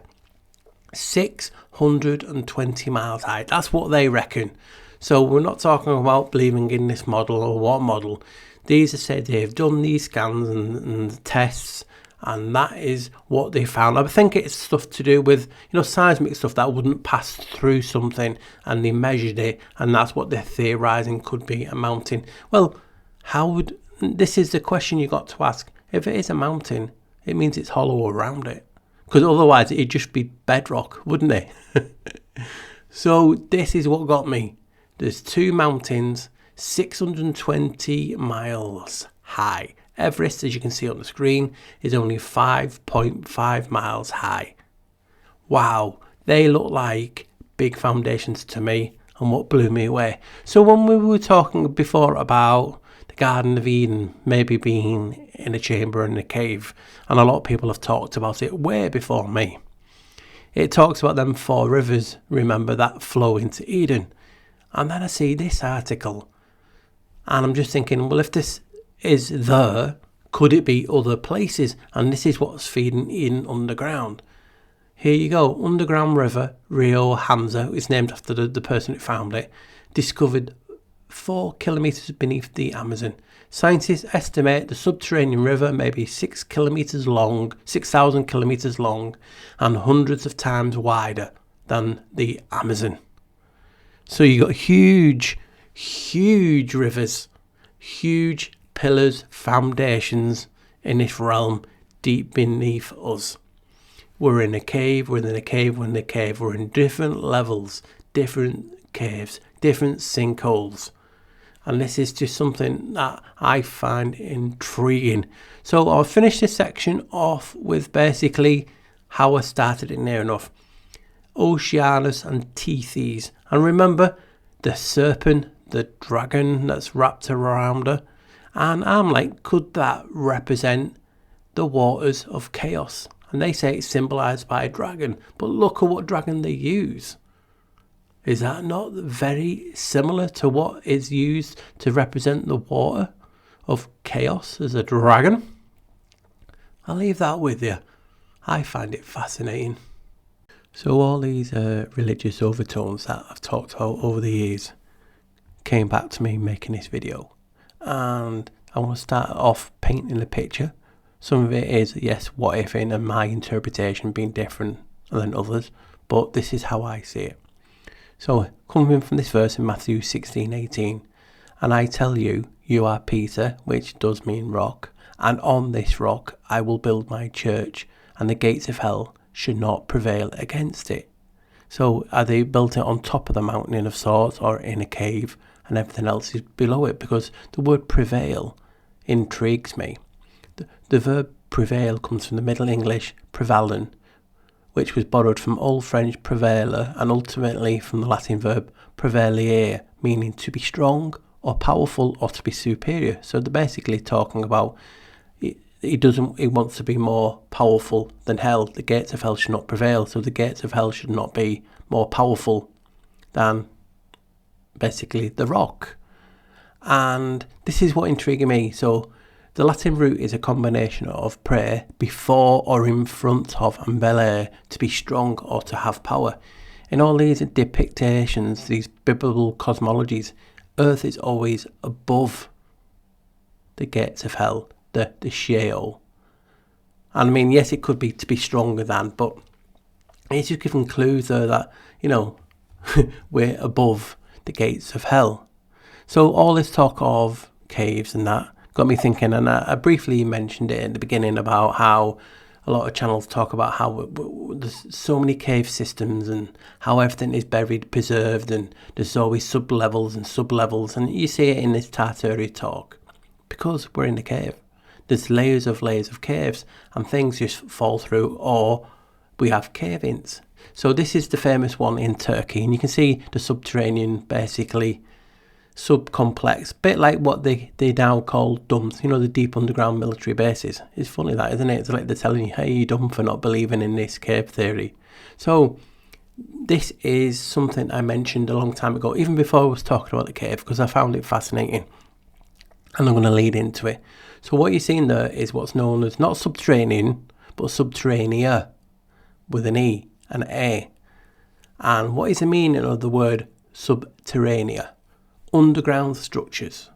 620 miles high. That's what they reckon. So we're not talking about believing in this model or what model. These are said they've done these scans and tests, and that is what they found. I think it's stuff to do with, seismic stuff that wouldn't pass through something, and they measured it, and that's what they're theorising could be a mountain. Well, this is the question you got to ask. If it is a mountain, it means it's hollow around it, because otherwise it'd just be bedrock, wouldn't it? So this is what got me. There's 2 mountains, 620 miles high. Everest, as you can see on the screen, is only 5.5 miles high. Wow, they look like big foundations to me, and what blew me away. So when we were talking before about the Garden of Eden maybe being in a chamber in a cave, and a lot of people have talked about it way before me. It talks about them 4 rivers, remember, that flow into Eden. And then I see this article, and I'm just thinking, well, if this is there, could it be other places? And this is what's feeding Eden underground. Here you go, underground river, Rio Hamza, it's named after the person who found it, discovered 4 kilometres beneath the Amazon. Scientists estimate the subterranean river may be 6 kilometres long, 6,000 kilometres long, and hundreds of times wider than the Amazon. So you got huge rivers, huge pillars, foundations in this realm deep beneath us. We're in a cave, we're in a cave, we're in a cave. We're in different levels, different caves, different sinkholes. And this is just something that I find intriguing. So I'll finish this section off with basically how I started it near enough. Oceanus and Tethys. And remember the serpent, the dragon that's wrapped around her. And I'm like, could that represent the waters of chaos? And they say it's symbolised by a dragon. But look at what dragon they use. Is that not very similar to what is used to represent the water of chaos as a dragon? I'll leave that with you. I find it fascinating. So all these religious overtones that I've talked about over the years came back to me making this video. And I want to start off painting the picture. Some of it is, yes, what if, and my interpretation being different than others. But this is how I see it. So, coming from this verse in Matthew 16:18, and I tell you, you are Peter, which does mean rock, and on this rock I will build my church, and the gates of hell should not prevail against it. So, are they built it on top of the mountain of sorts, or in a cave, and everything else is below it? Because the word prevail intrigues me. The verb prevail comes from the Middle English prevalen, which was borrowed from Old French prevailer and ultimately from the Latin verb prevailere, meaning to be strong or powerful or to be superior. So they're basically talking about he wants to be more powerful than hell. The gates of hell should not prevail, so the gates of hell should not be more powerful than basically the rock. And this is what intrigued me. So the Latin root is a combination of pre, before or in front of, and bellere, to be strong or to have power. In all these depictions, these biblical cosmologies, earth is always above the gates of hell, the Sheol. And I mean, yes, it could be to be stronger than, but it's just giving clues there that, we're above the gates of hell. So all this talk of caves and that got me thinking, and I briefly mentioned it at the beginning about how a lot of channels talk about how there's so many cave systems and how everything is buried, preserved, and there's always sub-levels, and you see it in this Tartary talk because we're in the cave. There's layers of caves, and things just fall through, or we have cave-ins. So this is the famous one in Turkey, and you can see the subterranean, basically subcomplex, bit like what they now call DUMBs, the deep underground military bases. It's funny that, isn't it? It's like they're telling you, hey, you're dumb for not believing in this cave theory. So this is something I mentioned a long time ago, even before I was talking about the cave, because I found it fascinating, and I'm going to lead into it. So what you're seeing there is what's known as not subterranean, but subterranea, with an E and an A. And what is the meaning of the word subterranea? Underground structures.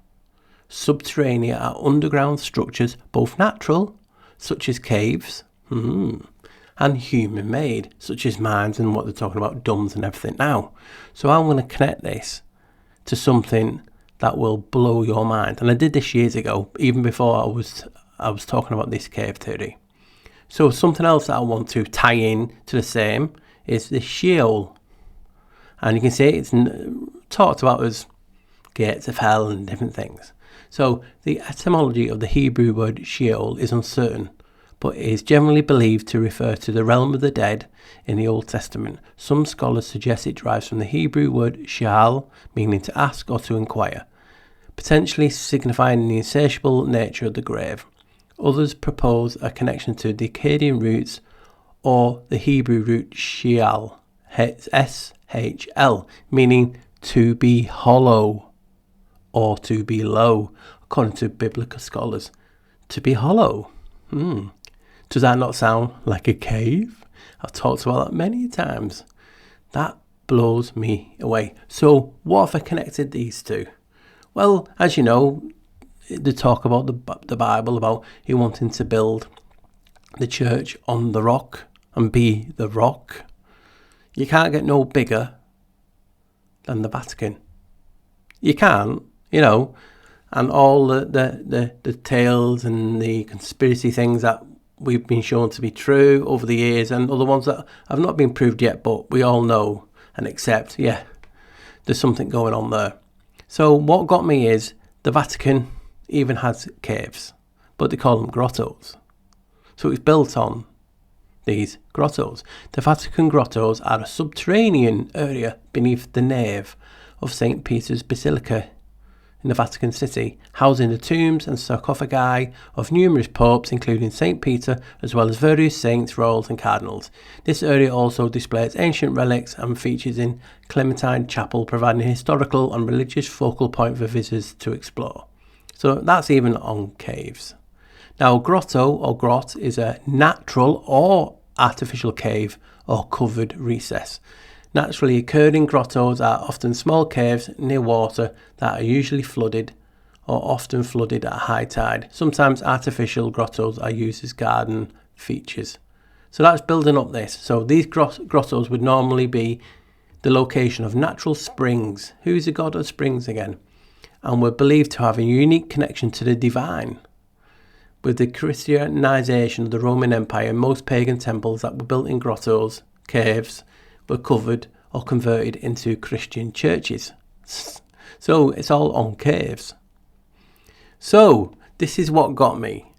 Subterranea are underground structures, both natural, such as caves, and human-made, such as mines and what they're talking about, DUMBs and everything now. So I'm going to connect this to something that will blow your mind. And I did this years ago, even before I was talking about this cave theory. So something else that I want to tie in to the same is the Sheol. And you can see it's talked about as gates of hell and different things. So the etymology of the Hebrew word Sheol is uncertain, but is generally believed to refer to the realm of the dead in the Old Testament. Some scholars suggest it derives from the Hebrew word Sheol, meaning to ask or to inquire, potentially signifying the insatiable nature of the grave. Others propose a connection to the Akkadian roots or the Hebrew root Sheol, S-H-L, meaning to be hollow or to be low, according to biblical scholars. To be hollow. Does that not sound like a cave? I've talked about that many times. That blows me away. So what have I connected these two? Well, as you know, they talk about the Bible, about you wanting to build the church on the rock and be the rock. You can't get no bigger than the Vatican. You can't, and all the tales and the conspiracy things that we've been shown to be true over the years, and other ones that have not been proved yet, but we all know and accept, there's something going on there. So what got me is the Vatican even has caves, but they call them grottos. So it's built on these grottos. The Vatican grottos are a subterranean area beneath the nave of St. Peter's Basilica in the Vatican City, housing the tombs and sarcophagi of numerous popes, including St. Peter, as well as various saints, royals and cardinals. This area also displays ancient relics and features in Clementine Chapel, providing a historical and religious focal point for visitors to explore. So that's even on caves. Now, grotto or grot is a natural or artificial cave or covered recess. Naturally occurring grottos are often small caves near water that are usually flooded or often flooded at high tide. Sometimes artificial grottos are used as garden features. So that's building up this. So these grottos would normally be the location of natural springs. Who's the god of springs again? And were believed to have a unique connection to the divine. With the Christianization of the Roman Empire, most pagan temples that were built in grottos, caves, were covered or converted into Christian churches. So it's all on caves. So this is what got me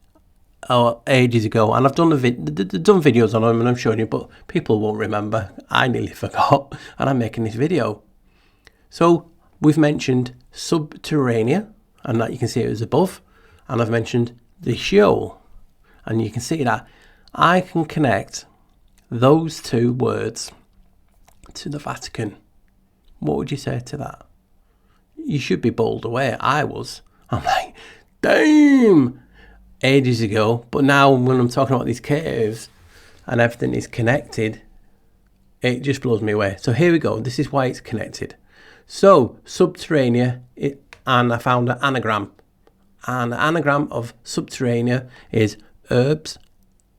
ages ago, and I've done done videos on them and I'm showing you, but people won't remember. I nearly forgot, and I'm making this video. So we've mentioned subterranea, and that you can see it was above, and I've mentioned the Sheol, and you can see that I can connect those two words to the Vatican. What would you say to that? You should be bowled away. I was. I'm like, damn, ages ago. But now when I'm talking about these caves and everything is connected, it just blows me away. So here we go. This is why it's connected. So subterranea, and I found an anagram. And the anagram of subterranea is herbs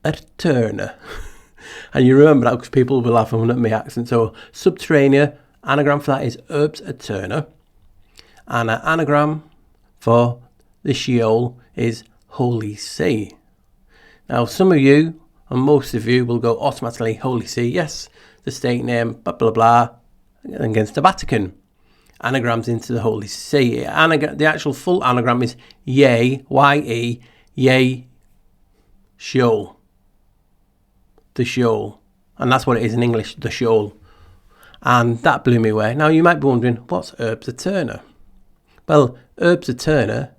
eterna. And you remember that because people will laugh at my accent. So subterranea, anagram for that is herbs eterna. And an anagram for the Sheol is Holy See. Now some of you, and most of you, will go automatically Holy See. Yes, the state name, blah, blah, blah, against the Vatican. Anagrams into the Holy See. The actual full anagram is YE, Yea, Sheol. The Sheol. And that's what it is in English, the Sheol. And that blew me away. Now you might be wondering, what's Herbs Eterna? Well, Herbs Eterna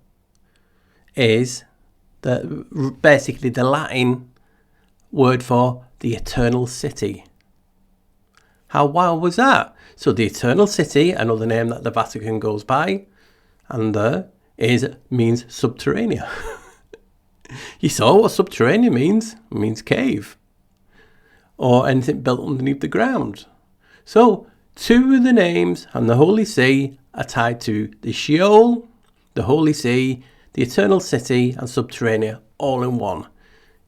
is basically the Latin word for the eternal city. How wild was that? So the eternal city, another name that the Vatican goes by, and means subterranean. You saw what subterranean means? It means cave. Or anything built underneath the ground. So, two of the names and the Holy See are tied to the Sheol, the Holy See, the Eternal City and Subterranean, all in one.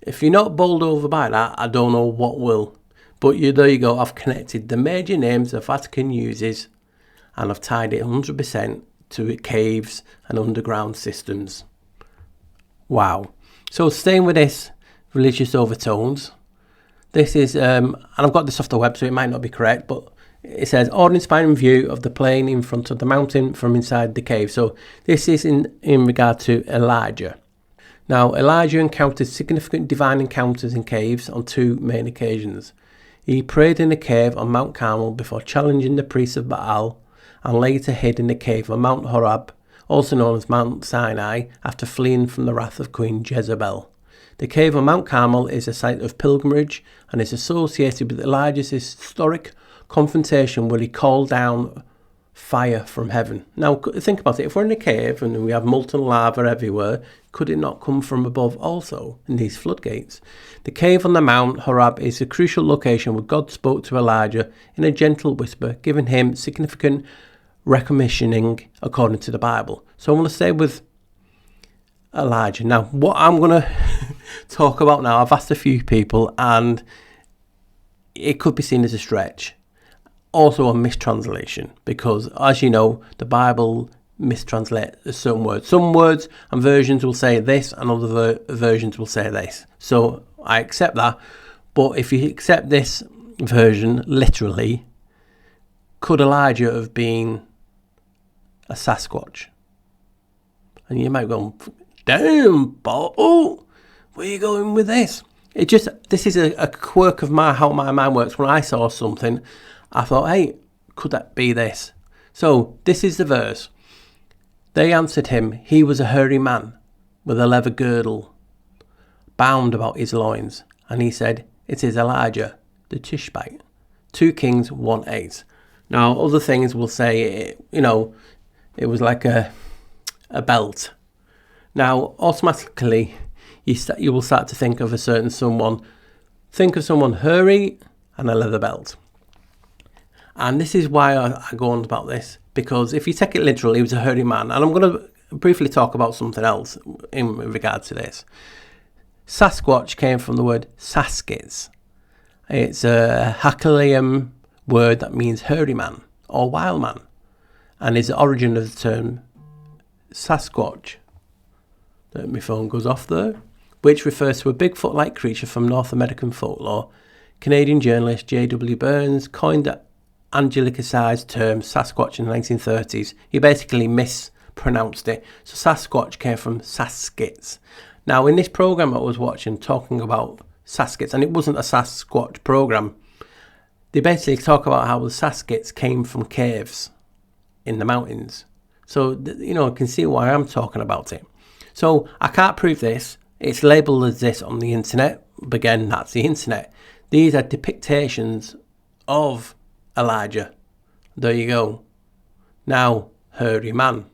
If you're not bowled over by that, I don't know what will. But there you go, I've connected the major names the Vatican uses and I've tied it 100% to caves and underground systems. Wow. So staying with this religious overtones, this is, and I've got this off the web so it might not be correct, but it says, awe-inspiring view of the plain in front of the mountain from inside the cave. So this is in regard to Elijah. Now, Elijah encountered significant divine encounters in caves on two main occasions. He prayed in a cave on Mount Carmel before challenging the priests of Baal, and later hid in the cave on Mount Horeb, also known as Mount Sinai, after fleeing from the wrath of Queen Jezebel. The cave on Mount Carmel is a site of pilgrimage and is associated with Elijah's historic confrontation where he called down fire from heaven. Now think about it, if we're in a cave and we have molten lava everywhere, could it not come from above also in these floodgates? The cave on the Mount Horeb is a crucial location where God spoke to Elijah in a gentle whisper, giving him significant recommissioning according to the Bible. So I'm going to stay with Elijah. Now what I'm going to talk about now, I've asked a few people and it could be seen as a stretch. Also a mistranslation, because as you know, the Bible mistranslates certain words. Some words and versions will say this and other versions will say this. So I accept that. But if you accept this version literally, could Elijah have been a Sasquatch? And you might go, damn, Paul, where are you going with this? This is a quirk of how my mind works. When I saw something, I thought, hey, could that be this? So this is the verse. They answered him, he was a hairy man with a leather girdle bound about his loins. And he said, it is Elijah, the Tishbite. 2 Kings 1:8. Now, other things will say, it was like a belt. Now, automatically, you will start to think of a certain someone. Think of someone hairy and a leather belt. And this is why I go on about this, because if you take it literally, he was a hairy man. And I'm going to briefly talk about something else in regard to this. Sasquatch came from the word Saskits. It's a Hakalian word that means hairy man or wild man, and is the origin of the term Sasquatch. My phone goes off there, which refers to a Bigfoot-like creature from North American folklore. Canadian journalist J.W. Burns coined the Anglicised term Sasquatch in the 1930s. He basically mispronounced it. So Sasquatch came from Saskits. Now in this program I was watching talking about Saskits, and it wasn't a Sasquatch program. They basically talk about how the Saskits came from caves in the mountains. So, you can see why I'm talking about it. So I can't prove this. It's labelled as this on the internet. But again, that's the internet. These are depictions of Elijah. There you go. Now, hairy man.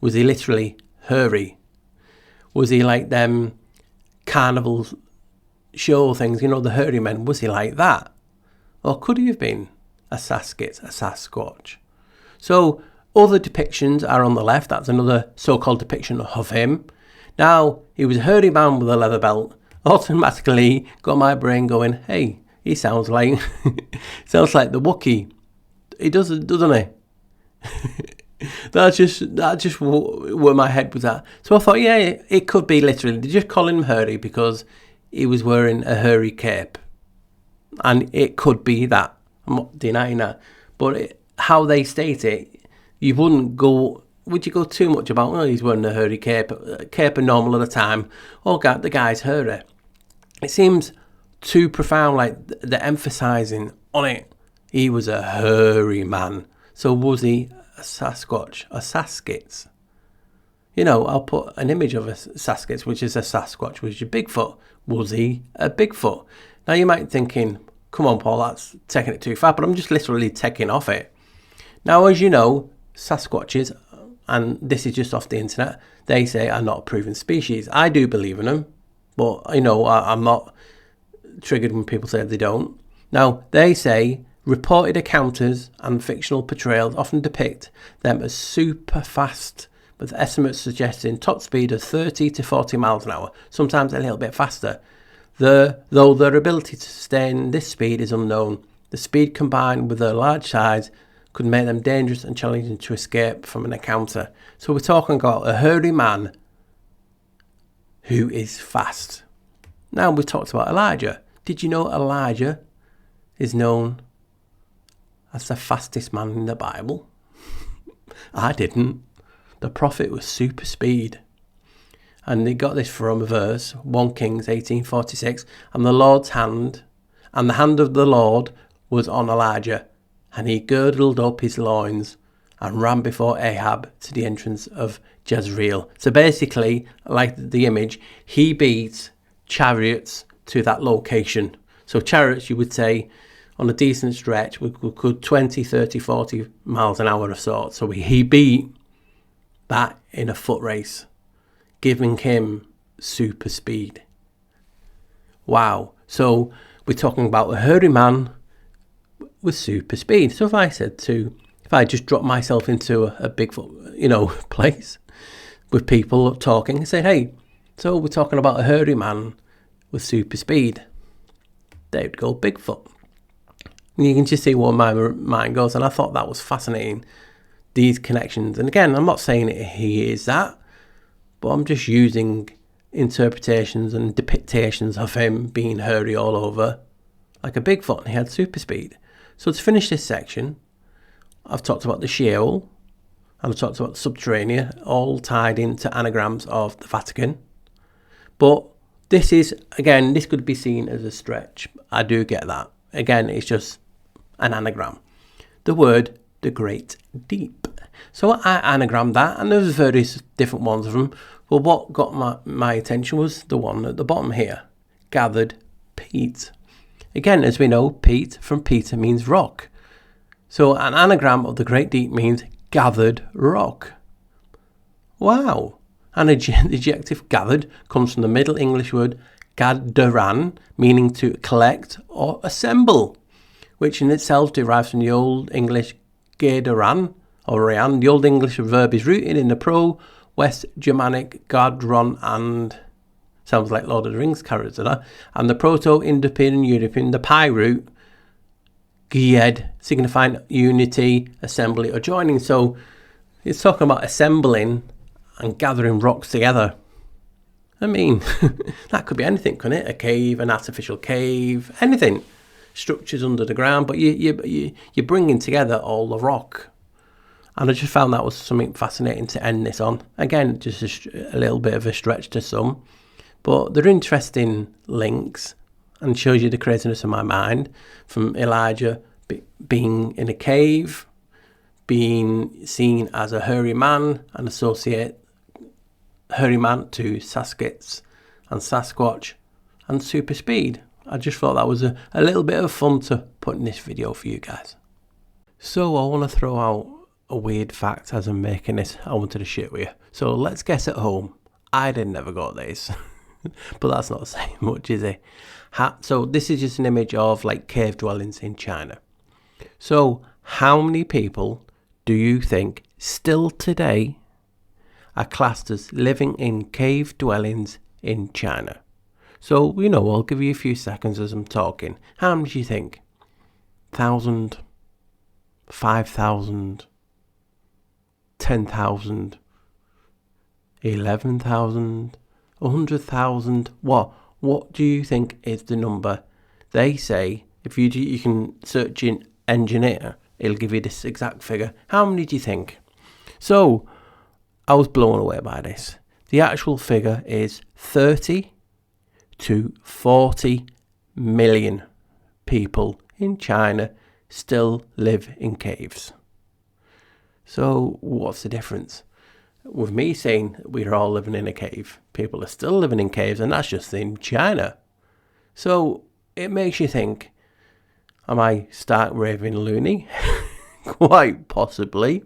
Was he literally hairy? Was he like them carnival show things, the hairy men? Was he like that? Or could he have been a Saskit, a Sasquatch? So, other depictions are on the left. That's another so-called depiction of him. Now, he was a hairy man with a leather belt. Automatically got my brain going, hey, he sounds like the Wookiee. He does, doesn't he? That's just where my head was at. So I thought, yeah, it could be literally. They just call him hairy because he was wearing a hairy cape. And it could be that. I'm not denying that. But how they state it, you wouldn't go would you go too much about, oh, he's wearing a hairy cape are normal at the time, oh, God, the guy's hairy. It seems too profound, like they're emphasising on it. He was a hairy man. So was he a Sasquatch, a Saskits? You know, I'll put an image of a Saskits, which is a Sasquatch, which is a Bigfoot. Was he a Bigfoot? Now you might be thinking, come on, Paul, that's taking it too far, but I'm just literally taking off it. Now, as you know, Sasquatches, and this is just off the internet, they say are not a proven species. I do believe in them, but, you know, I'm not triggered when people say they don't. Now, they say reported encounters and fictional portrayals often depict them as super fast, with estimates suggesting top speed of 30 to 40 miles an hour, sometimes a little bit faster. Though their ability to sustain this speed is unknown, the speed combined with their large size could make them dangerous and challenging to escape from an encounter. So we're talking about a hairy man who is fast. Now we talked about Elijah. Did you know Elijah is known as the fastest man in the Bible? I didn't. The prophet was super speed. And they got this from a verse, 1 Kings 18:46, and the Lord's hand, and the hand of the Lord was on Elijah, and he girdled up his loins and ran before Ahab to the entrance of Jezreel. So basically, like the image, he beat chariots to that location. So chariots, you would say, on a decent stretch, we could 20, 30, 40 miles an hour of sort. So he beat that in a foot race, giving him super speed. Wow. So we're talking about a hairy man with super speed. So if I just drop myself into a Bigfoot, you know, place with people talking and say, hey, so we're talking about a hairy man with super speed, they'd go Bigfoot. And you can just see where my mind goes. And I thought that was fascinating, these connections. And again, I'm not saying he is that, but I'm just using interpretations and depictions of him being hairy all over, like a Bigfoot, and he had super speed. So to finish this section, I've talked about the Sheol, and I've talked about the Subterranean, all tied into anagrams of the Vatican. But this is, again, this could be seen as a stretch. I do get that. Again, it's just an anagram. The word, the Great Deep. So I anagrammed that, and there's various different ones of them. But what got my attention was the one at the bottom here, gathered peat. Again, as we know, peat from Peter means rock. So an anagram of the Great Deep means gathered rock. Wow. And the adjective gathered comes from the Middle English word gadaran, meaning to collect or assemble, which in itself derives from the Old English gadaran or rean. The Old English verb is rooted in the Pro-West Germanic gadron and sounds like Lord of the Rings character, and the Proto-Indo-European, the Pi root, gyed, signifying unity, assembly, or joining. So it's talking about assembling and gathering rocks together. I mean, that could be anything, couldn't it? A cave, an artificial cave, anything. Structures under the ground, but you're bringing together all the rock. And I just found that was something fascinating to end this on. Again, just a little bit of a stretch to some, but they're interesting links and shows you the craziness of my mind, from Elijah being in a cave, being seen as a hairy man, and associate hairy man to Saskits and Sasquatch and super speed. I just thought that was a little bit of fun to put in this video for you guys. So I want to throw out a weird fact as I'm making this. I wanted to share with you. So let's guess at home. I did never got this, but that's not saying much, is it? So this is just an image of like cave dwellings in China. So how many people do you think still today are classed as living in cave dwellings in China? So, you know, I'll give you a few seconds as I'm talking. How many do you think? 1,000, 5,000, 10,000, 11,000, 100,000? What do you think is the number? They say, if you can search in engineer, it'll give you this exact figure. How many do you think? So, I was blown away by this. The actual figure is 30 to 40 million people in China still live in caves. So what's the difference? With me saying we're all living in a cave, people are still living in caves, and that's just in China. So it makes you think, am I stark raving loony? Quite possibly.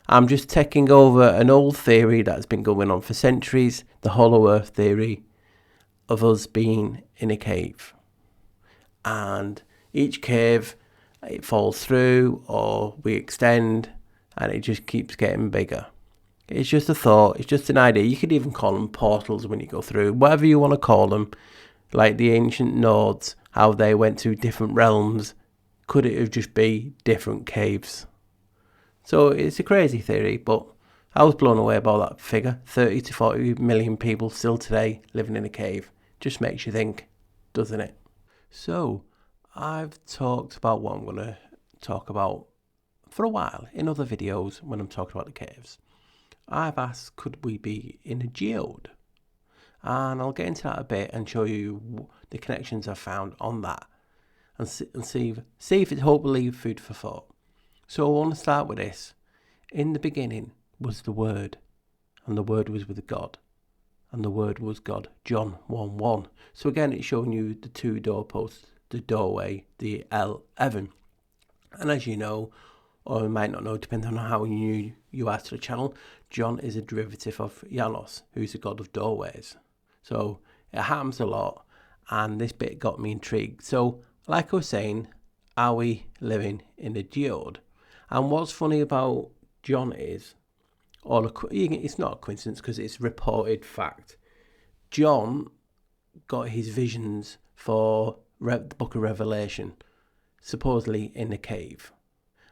I'm just taking over an old theory that's been going on for centuries, the hollow earth theory of us being in a cave. And each cave, it falls through or we extend and it just keeps getting bigger. It's just a thought, it's just an idea. You could even call them portals when you go through, whatever you want to call them. Like the ancient Nords, how they went to different realms. Could it have just be different caves? So it's a crazy theory, but I was blown away by that figure. 30 to 40 million people still today living in a cave. Just makes you think, doesn't it? So I've talked about what I'm going to talk about for a while in other videos when I'm talking about the caves. I've asked, could we be in a geode? And I'll get into that a bit and show you the connections I've found on that and see if it's hopefully food for thought. So I want to start with this. In the beginning was the Word, and the Word was with God, and the Word was God. John 1:1. So again, it's showing you the two doorposts, the doorway, the heaven. And as you know, or you might not know, depending on how new you are to the channel, John is a derivative of Janos, who's the god of doorways. So it happens a lot, and this bit got me intrigued. So like I was saying, are we living in a geode? And what's funny about John is, it's not a coincidence because it's reported fact. John got his visions for the book of Revelation supposedly in a cave.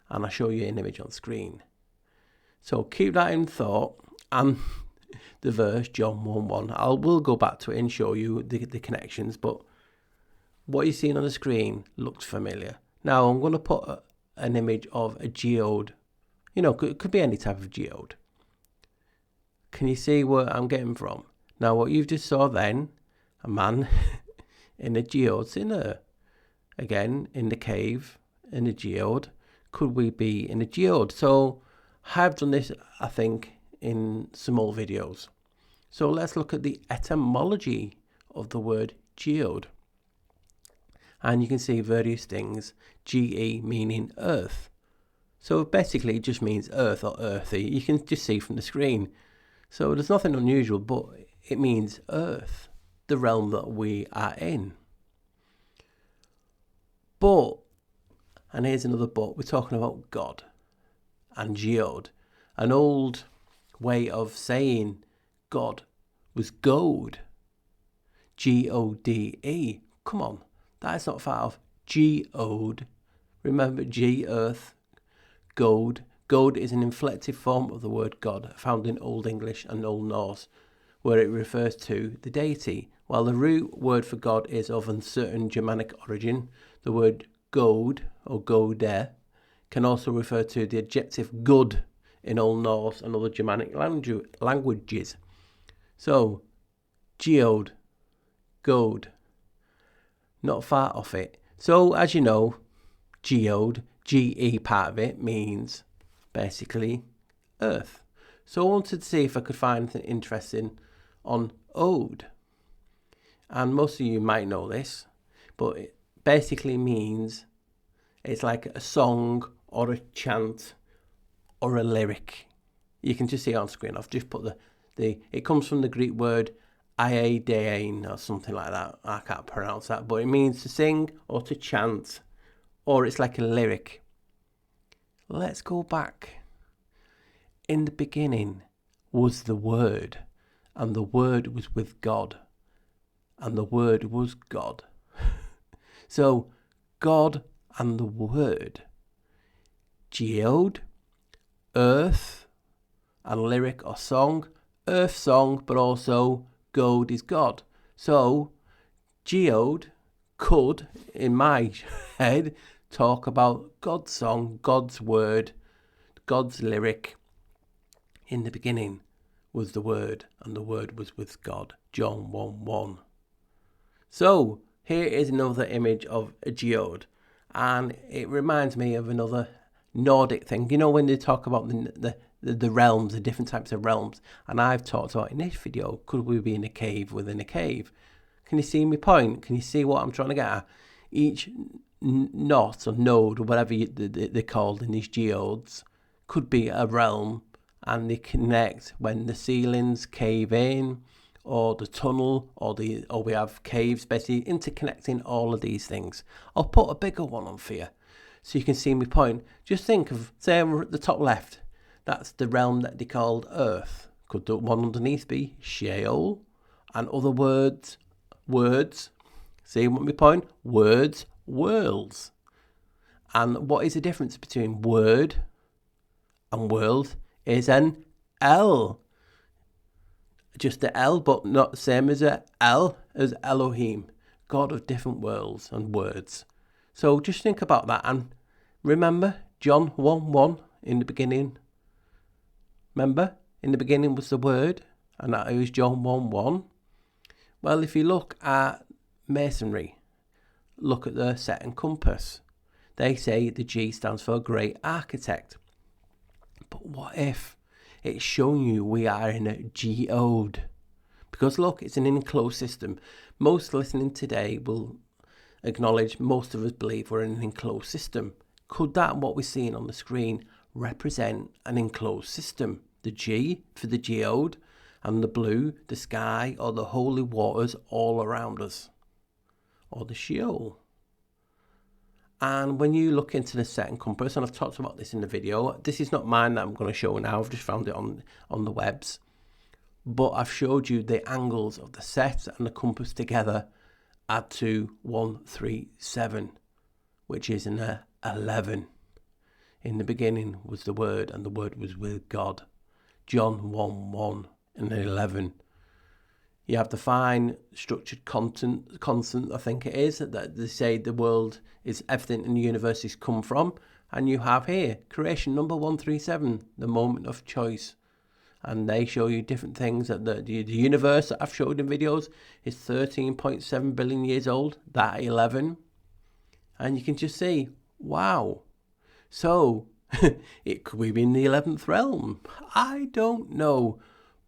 And I'll show you an image on screen. So keep that in thought. And the verse, John 1:1, I will go back to it and show you the connections. But what you're seeing on the screen looks familiar. Now I'm going to put an image of a geode. You know, it could be any type of geode. Can you see where I'm getting from? Now what you've just saw then, a man in a geode sitting there. Again, in the cave, in a geode. Could we be in a geode? So I've done this, I think, in some old videos. So let's look at the etymology of the word geode. And you can see various things. GE meaning earth. So basically it just means earth or earthy. You can just see from the screen. So there's nothing unusual, but it means earth, the realm that we are in. But, and here's another but, we're talking about God and geode. An old way of saying God was goad. G-O-D-E. Come on, that's not far off. Geode. Remember G, earth, goad. Goad is an inflected form of the word God, found in Old English and Old Norse, where it refers to the deity. While the root word for God is of uncertain Germanic origin, the word goad or gode can also refer to the adjective good in Old Norse and other Germanic languages. So, geode, goad, not far off it. So, as you know, geode, G-E part of it means basically earth. So I wanted to see if I could find anything interesting on ode. And most of you might know this, but it basically means it's like a song or a chant or a lyric. You can just see it on screen. I've just put it comes from the Greek word aidein or something like that. I can't pronounce that, but it means to sing or to chant, or it's like a lyric. Let's go back. In the beginning was the Word, and the Word was with God, and the Word was God. So, God and the Word. Geode, earth, and lyric or song. Earth song, but also goad is God. So, geode could, in my head, talk about God's song, God's word, God's lyric. In the beginning was the Word, and the Word was with God. John 1:1. So here is another image of a geode, and it reminds me of another Nordic thing. You know, when they talk about the realms, the different types of realms, and I've talked about in this video, could we be in a cave within a cave? Can you see my point? Can you see what I'm trying to get at? Each knot or node or whatever they're called in these geodes could be a realm, and they connect when the ceilings cave in, or the tunnel, or we have caves, basically interconnecting all of these things. I'll put a bigger one on for you so you can see my point. Just think of, say, at the top left, that's the realm that they called Earth. Could the one underneath be Sheol? And other words, see what my point? Words, worlds. And what is the difference between word and world? Is an L. Just the L, but not the same as a L as Elohim, God of different worlds and words. So just think about that, and remember John 1:1 in the beginning. Remember, in the beginning was the Word, and that was John 1:1. Well, if you look at masonry, look at the set and compass. They say the G stands for Great Architect. But what if it's showing you we are in a geode? Because look, it's an enclosed system. Most listening today will acknowledge, most of us believe we're in an enclosed system. Could that, what we're seeing on the screen, represent an enclosed system? The G for the geode, and the blue, the sky, or the holy waters all around us, or the Sheol. And when you look into the set and compass, and I've talked about this in the video, this is not mine that I'm going to show now, I've just found it on the webs. But I've showed you the angles of the set and the compass together add to 137, which is an 11. In the beginning was the Word, and the Word was with God. John 1:1 and 11. You have the fine structured constant, I think it is, that they say the world is everything in the universe has come from. And you have here, creation number 137, the moment of choice. And they show you different things. That the universe that I've showed in videos is 13.7 billion years old, that 11. And you can just see, wow. So, could we be in the 11th realm? I don't know.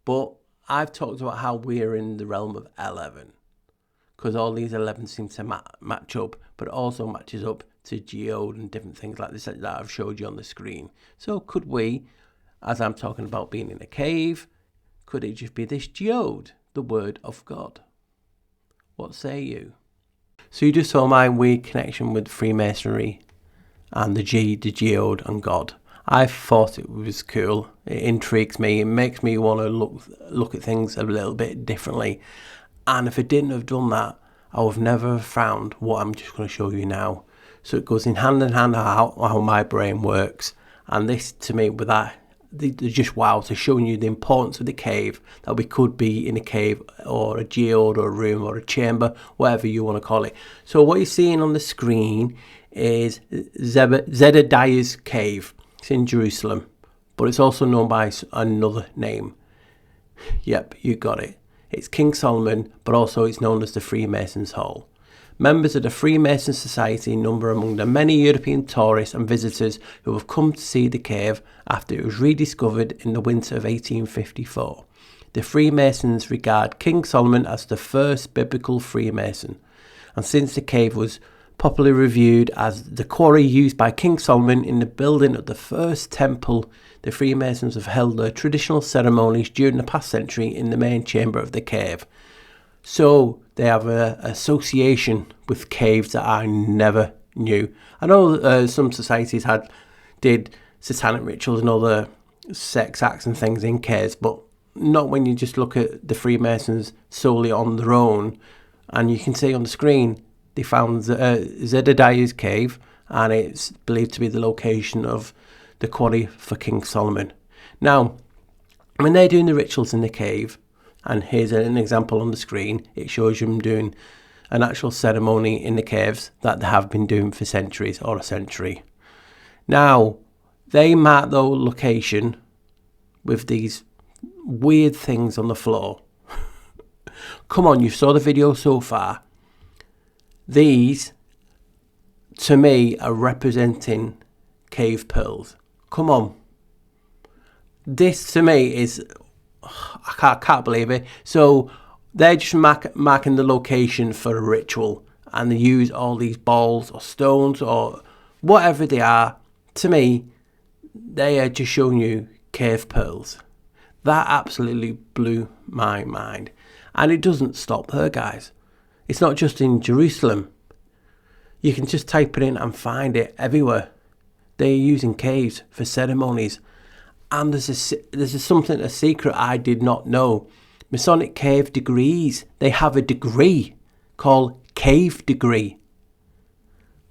But I've talked about how we're in the realm of 11, because all these 11 seem to match up, but it also matches up to geode and different things like this that I've showed you on the screen. So could we, as I'm talking about being in a cave, could it just be this geode, the Word of God? What say you? So you just saw my weird connection with Freemasonry and the geode and God. I thought it was cool. It intrigues me. It makes me want to look at things a little bit differently. And if I didn't have done that, I would have never found what I'm just going to show you now. So it goes in hand how my brain works. And this, to me, with that, they're just wow. So showing you the importance of the cave, that we could be in a cave or a geode or a room or a chamber, whatever you want to call it. So what you're seeing on the screen is Zebediah's cave. It's in Jerusalem, but it's also known by another name. Yep, you got it. It's King Solomon, but also it's known as the Freemasons' Hall. Members of the Freemason Society number among the many European tourists and visitors who have come to see the cave after it was rediscovered in the winter of 1854. The Freemasons regard King Solomon as the first biblical Freemason, and since the cave was popularly reviewed as the quarry used by King Solomon in the building of the first temple, the Freemasons have held their traditional ceremonies during the past century in the main chamber of the cave. So they have an association with caves that I never knew. I know some societies did satanic rituals and other sex acts and things in caves, but not when you just look at the Freemasons solely on their own. And you can see on the screen they found Zebediah's cave, and it's believed to be the location of the quarry for King Solomon. Now, when they're doing the rituals in the cave, and here's an example on the screen, it shows them doing an actual ceremony in the caves that they have been doing for centuries, or a century. Now, they mark the location with these weird things on the floor. Come on, you saw the video so far. These, to me, are representing cave pearls. Come on. This, to me, is... I can't believe it. So, they're just marking the location for a ritual. And they use all these balls or stones or whatever they are. To me, they are just showing you cave pearls. That absolutely blew my mind. And it doesn't stop there, guys. It's not just in Jerusalem. You can just type it in and find it everywhere. They're using caves for ceremonies. And there's a secret I did not know. Masonic cave degrees. They have a degree called cave degree.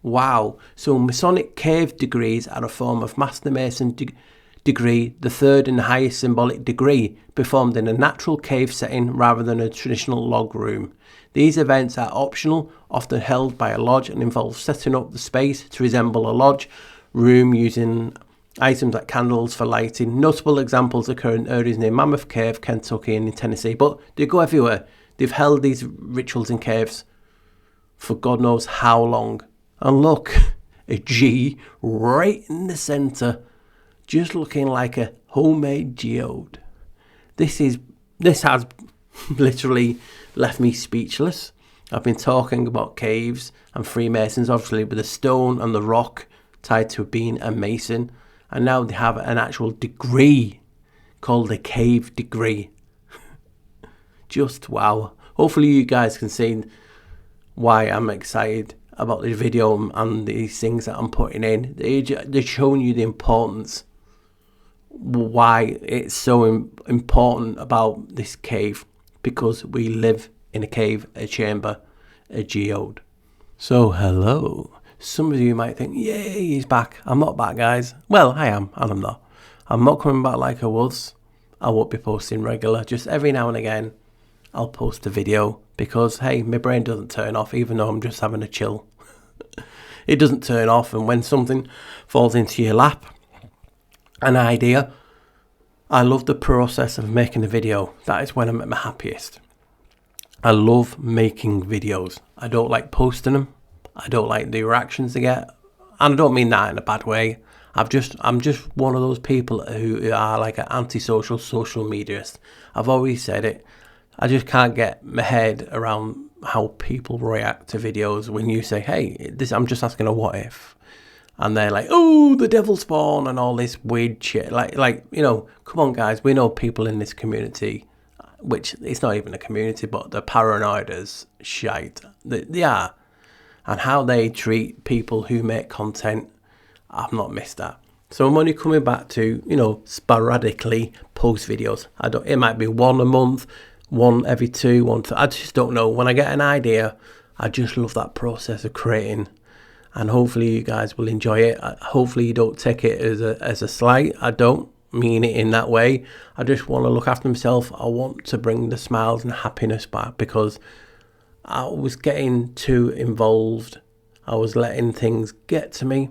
Wow. So Masonic cave degrees are a form of Master Mason degree, the third and highest symbolic degree, performed in a natural cave setting rather than a traditional log room. These events are optional, often held by a lodge, and involve setting up the space to resemble a lodge room using items like candles for lighting. Notable examples occur in areas near Mammoth Cave, Kentucky and in Tennessee, but they go everywhere. They've held these rituals in caves for God knows how long. And look, a G right in the centre, just looking like a homemade geode. This has literally left me speechless. I've been talking about caves and Freemasons, obviously with the stone and the rock tied to being a Mason, and now they have an actual degree called the cave degree. Just wow. Hopefully you guys can see why I'm excited about this video and these things that I'm putting in. They're showing you the importance, why it's so important about this cave, because we live in a cave, a chamber, a geode. So hello. Some of you might think, yay, he's back. I'm not back, guys. Well, I am, and I'm not. I'm not coming back like I was. I won't be posting regular. Just every now and again, I'll post a video because, hey, my brain doesn't turn off, even though I'm just having a chill. It doesn't turn off, and when something falls into your lap, an idea, I love the process of making a video. That is when I'm at my happiest. I love making videos. I don't like posting them. I don't like the reactions they get, and I don't mean that in a bad way. I'm just one of those people who are like an antisocial social mediaist. I've always said it. I just can't get my head around how people react to videos when you say, hey, I'm just asking a what if, and they're like, oh, the devil spawn and all this weird shit. Like you know, come on guys, we know people in this community, which it's not even a community, but they're paranoid as shite. They are. And how they treat people who make content, I've not missed that. So I'm only coming back to, you know, sporadically post videos. It might be one a month, one every two, I just don't know. When I get an idea, I just love that process of creating, and hopefully you guys will enjoy it. Hopefully you don't take it as a slight. I don't mean it in that way. I just want to look after myself. I want to bring the smiles and happiness back, because I was getting too involved. I was letting things get to me,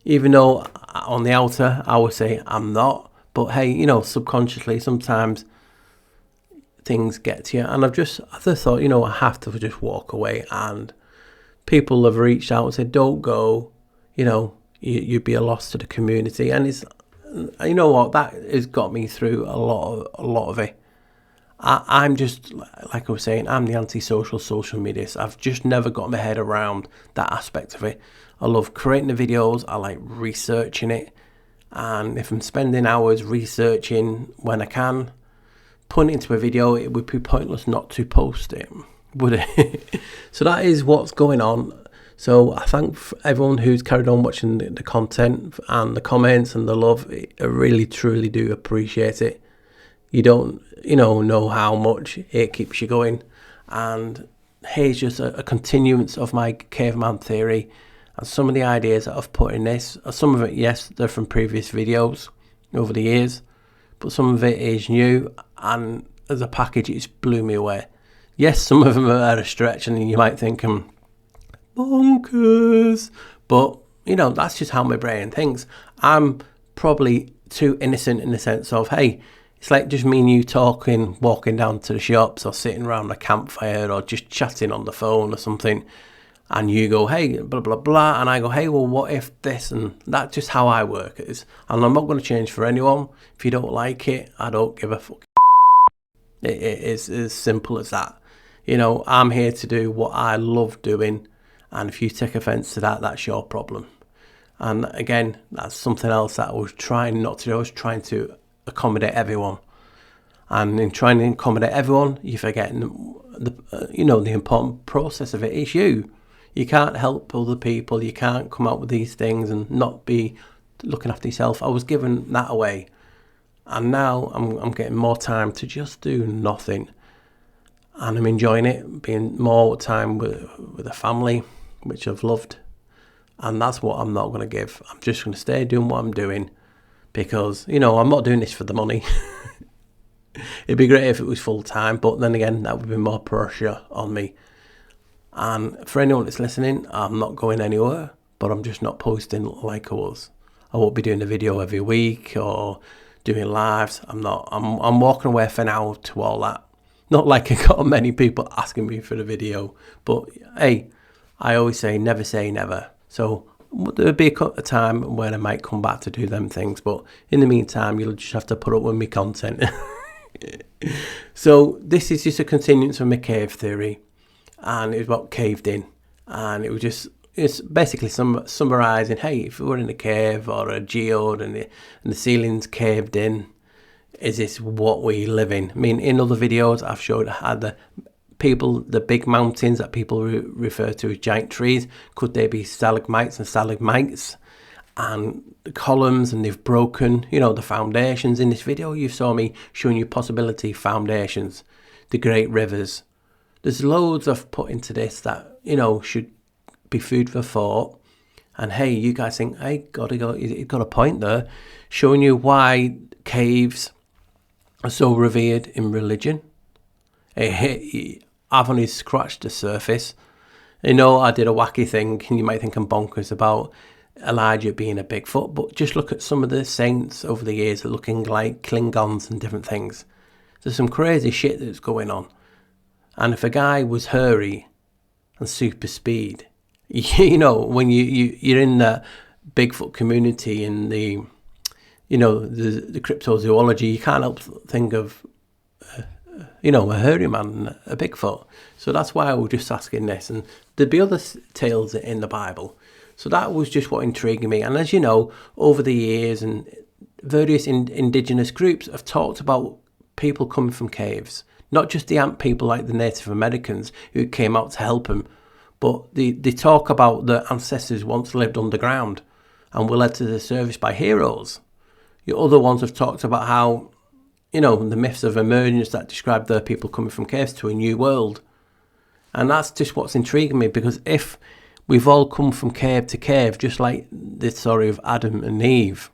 even though on the outer I would say I'm not. But hey, you know, subconsciously sometimes things get to you, and I've just thought, you know, I have to just walk away. And people have reached out and said, don't go, you know, you'd be a loss to the community. And it's, you know what, that has got me through a lot of it. I'm just, like I was saying, I'm the antisocial social media. So I've just never got my head around that aspect of it. I love creating the videos. I like researching it. And if I'm spending hours researching when I can, putting it into a video, it would be pointless not to post it, would it? So that is what's going on. So I thank everyone who's carried on watching the content and the comments and the love. I really, truly do appreciate it. You don't, you know how much it keeps you going. And here's just a continuance of my caveman theory. And some of the ideas that I've put in this, some of it, yes, they're from previous videos over the years, but some of it is new, and as a package, it's blew me away. Yes, some of them are a stretch, and you might think I'm bonkers, but, you know, that's just how my brain thinks. I'm probably too innocent in the sense of, hey, it's like just me and you talking, walking down to the shops or sitting around a campfire or just chatting on the phone or something. And you go, hey, blah, blah, blah. And I go, hey, well, what if this? And that's just how I work. And I'm not going to change for anyone. If you don't like it, I don't give a fuck. It is as simple as that. You know, I'm here to do what I love doing. And if you take offence to that, that's your problem. And again, that's something else that I was trying not to do. I was trying to accommodate everyone. And in trying to accommodate everyone, you're forgetting the important process of it is you. You can't help other people. You can't come out with these things and not be looking after yourself. I was giving that away. And now I'm getting more time to just do nothing. And I'm enjoying it, being more time with the family, which I've loved. And that's what I'm not going to give. I'm just going to stay doing what I'm doing because, you know, I'm not doing this for the money. It'd be great if it was full time, but then again, that would be more pressure on me. And for anyone that's listening, I'm not going anywhere, but I'm just not posting like I was. I won't be doing a video every week or doing lives. I'm walking away for now to all that. Not like I got many people asking me for the video, but hey, I always say never. So there'll be a time when I might come back to do them things, but in the meantime, you'll just have to put up with me content. So this is just a continuance of my cave theory, and it was about caved in, and it's basically summarising, hey, if we're in a cave or a geode and the ceiling's caved in, is this what we live in? I mean, in other videos I've showed how the big mountains that people refer to as giant trees, could they be stalagmites and stalagmites? And the columns, and they've broken, you know, the foundations. In this video you saw me showing you possibility foundations, the great rivers. There's loads I've put into this that, you know, should be food for thought. And hey, you guys think, hey, you've got a point there, showing you why caves are so revered in religion. I've only scratched the surface. You know, I did a wacky thing, and you might think I'm bonkers about Elijah being a Bigfoot, but just look at some of the saints over the years looking like Klingons and different things. There's some crazy shit that's going on. And if a guy was hairy and super speed, you know, when you're in the Bigfoot community in the, you know, the cryptozoology, you can't help think of, you know, a hairy man, a Bigfoot. So that's why I was just asking this. And there'd be other tales in the Bible. So that was just what intrigued me. And as you know, over the years, and various indigenous groups have talked about people coming from caves. Not just the ant people like the Native Americans who came out to help them, but they talk about the ancestors once lived underground and were led to the service by heroes. The other ones have talked about how, you know, the myths of emergence that describe their people coming from caves to a new world. And that's just what's intriguing me, because if we've all come from cave to cave, just like the story of Adam and Eve,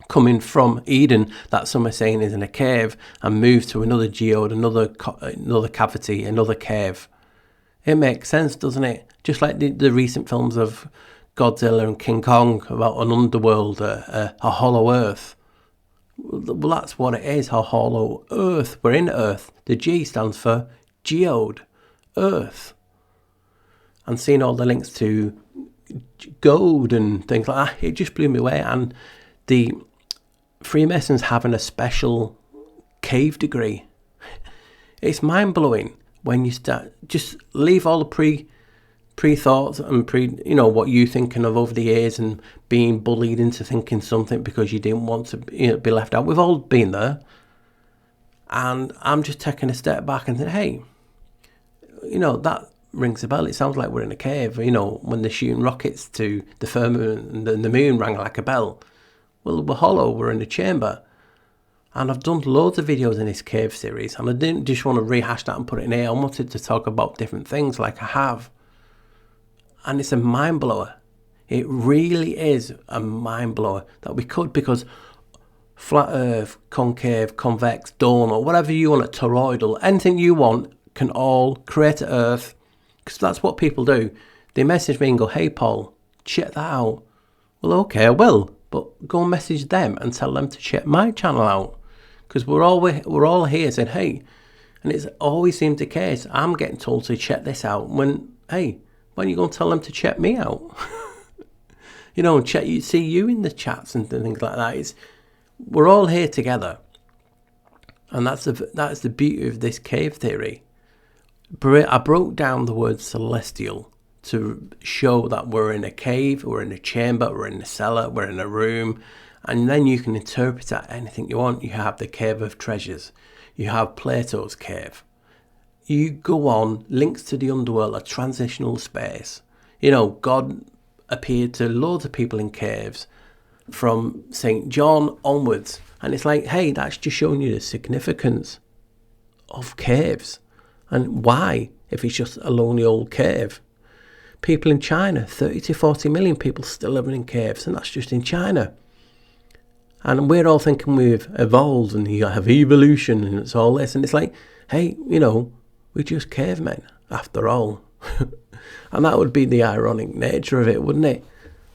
coming from Eden, that some are saying is in a cave, and moved to another geode, another cavity, another cave. It makes sense, doesn't it? Just like the recent films of Godzilla and King Kong about an underworld, a hollow earth. Well, that's what it is, a hollow earth. We're in Earth. The G stands for geode, Earth. And seeing all the links to gold and things like that, it just blew me away. And the Freemasons having a special cave degree, it's mind-blowing when you start, just leave all the pre-thoughts and you know, what you thinking of over the years and being bullied into thinking something because you didn't want to, you know, be left out. We've all been there. And I'm just taking a step back and saying, hey, you know, that rings a bell. It sounds like we're in a cave. You know, when they're shooting rockets to the firmament and the moon rang like a bell. Well, we're hollow, we're in a chamber. And I've done loads of videos in this cave series, and I didn't just want to rehash that and put it in here. I wanted to talk about different things like I have. And it's a mind blower. It really is a mind blower that we could, because flat earth, concave, convex, dome, or whatever you want, toroidal, anything you want can all create an earth. Because that's what people do. They message me and go, hey Paul, check that out. Well, okay, I will. but go and message them and tell them to check my channel out, because we're all here saying, hey, and it's always seemed the case. I'm getting told to check this out when you going to tell them to check me out? You know, see you in the chats and things like that. We're all here together, and that's the beauty of this cave theory. I broke down the word celestial to show that we're in a cave, we're in a chamber, we're in a cellar, we're in a room, and then you can interpret that anything you want. You have the cave of treasures, you have Plato's cave. You go on, links to the underworld, a transitional space. You know, God appeared to loads of people in caves from St. John onwards, and it's like, hey, that's just showing you the significance of caves and why, if it's just a lonely old cave. People in China, 30 to 40 million people still living in caves, and that's just in China. And we're all thinking we've evolved and you have evolution and it's all this, and it's like, hey, you know, we're just cavemen after all. And that would be the ironic nature of it, wouldn't it?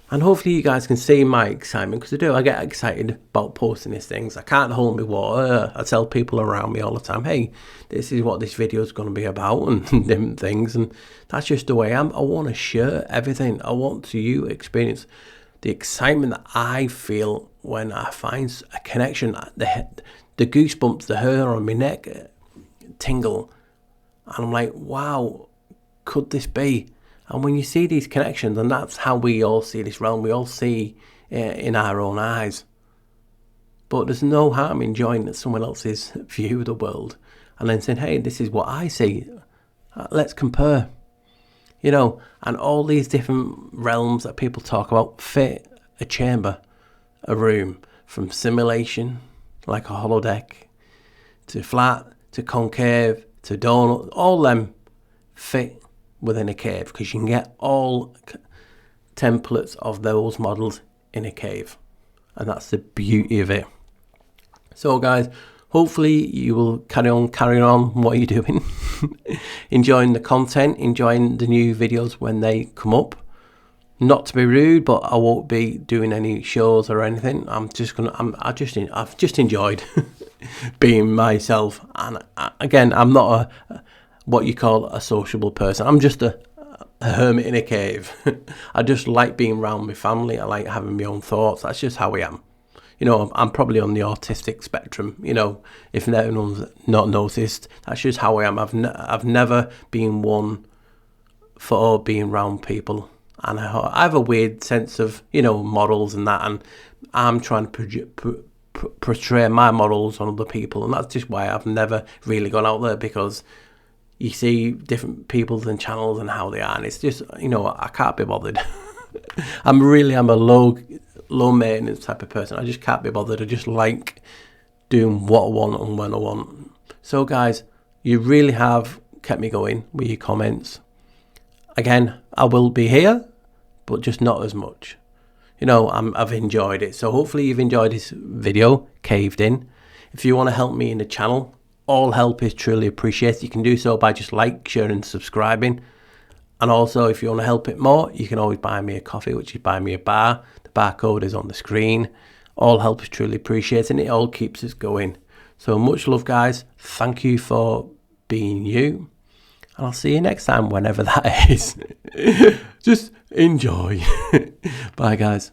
And hopefully you guys can see my excitement, because I get excited about posting these things. I can't hold my water. I tell people around me all the time, hey, this is what this video is going to be about and different things. And that's just the way I am. I want to share everything. I want you to experience the excitement that I feel when I find a connection. The goosebumps, the hair on my neck tingle. And I'm like, wow, could this be? And when you see these connections, and that's how we all see this realm, we all see in our own eyes. But there's no harm in enjoying someone else's view of the world and then saying, hey, this is what I see. Let's compare. You know, and all these different realms that people talk about fit a chamber, a room, from simulation, like a holodeck, to flat, to concave, to donut. All them fit within a cave, because you can get all templates of those models in a cave, and that's the beauty of it. So guys, hopefully you will carry on what you're doing, enjoying the content, enjoying the new videos when they come up. Not to be rude, but I won't be doing any shows or anything. I've just enjoyed being myself, and again, I'm not what you call a sociable person. I'm just a hermit in a cave. I just like being around my family. I like having my own thoughts. That's just how I am. You know, I'm probably on the autistic spectrum. You know, if anyone's not noticed, that's just how I am. I've never been one for being around people, and I have a weird sense of, you know, models and that, and I'm trying to portray my models on other people, and that's just why I've never really gone out there, because you see different people and channels and how they are, and it's just, you know, I can't be bothered. I'm a low maintenance type of person. I just can't be bothered. I just like doing what I want and when I want. So guys, you really have kept me going with your comments. Again, I will be here, but just not as much. You know, I've enjoyed it. So hopefully you've enjoyed this video, Caved In. If you want to help me in the channel, all help is truly appreciated. You can do so by just sharing and subscribing. And also, if you want to help it more, you can always buy me a coffee, which is buy me a bar. The barcode is on the screen. All help is truly appreciated, and it all keeps us going. So much love, guys. Thank you for being you. And I'll see you next time, whenever that is. Just enjoy. Bye, guys.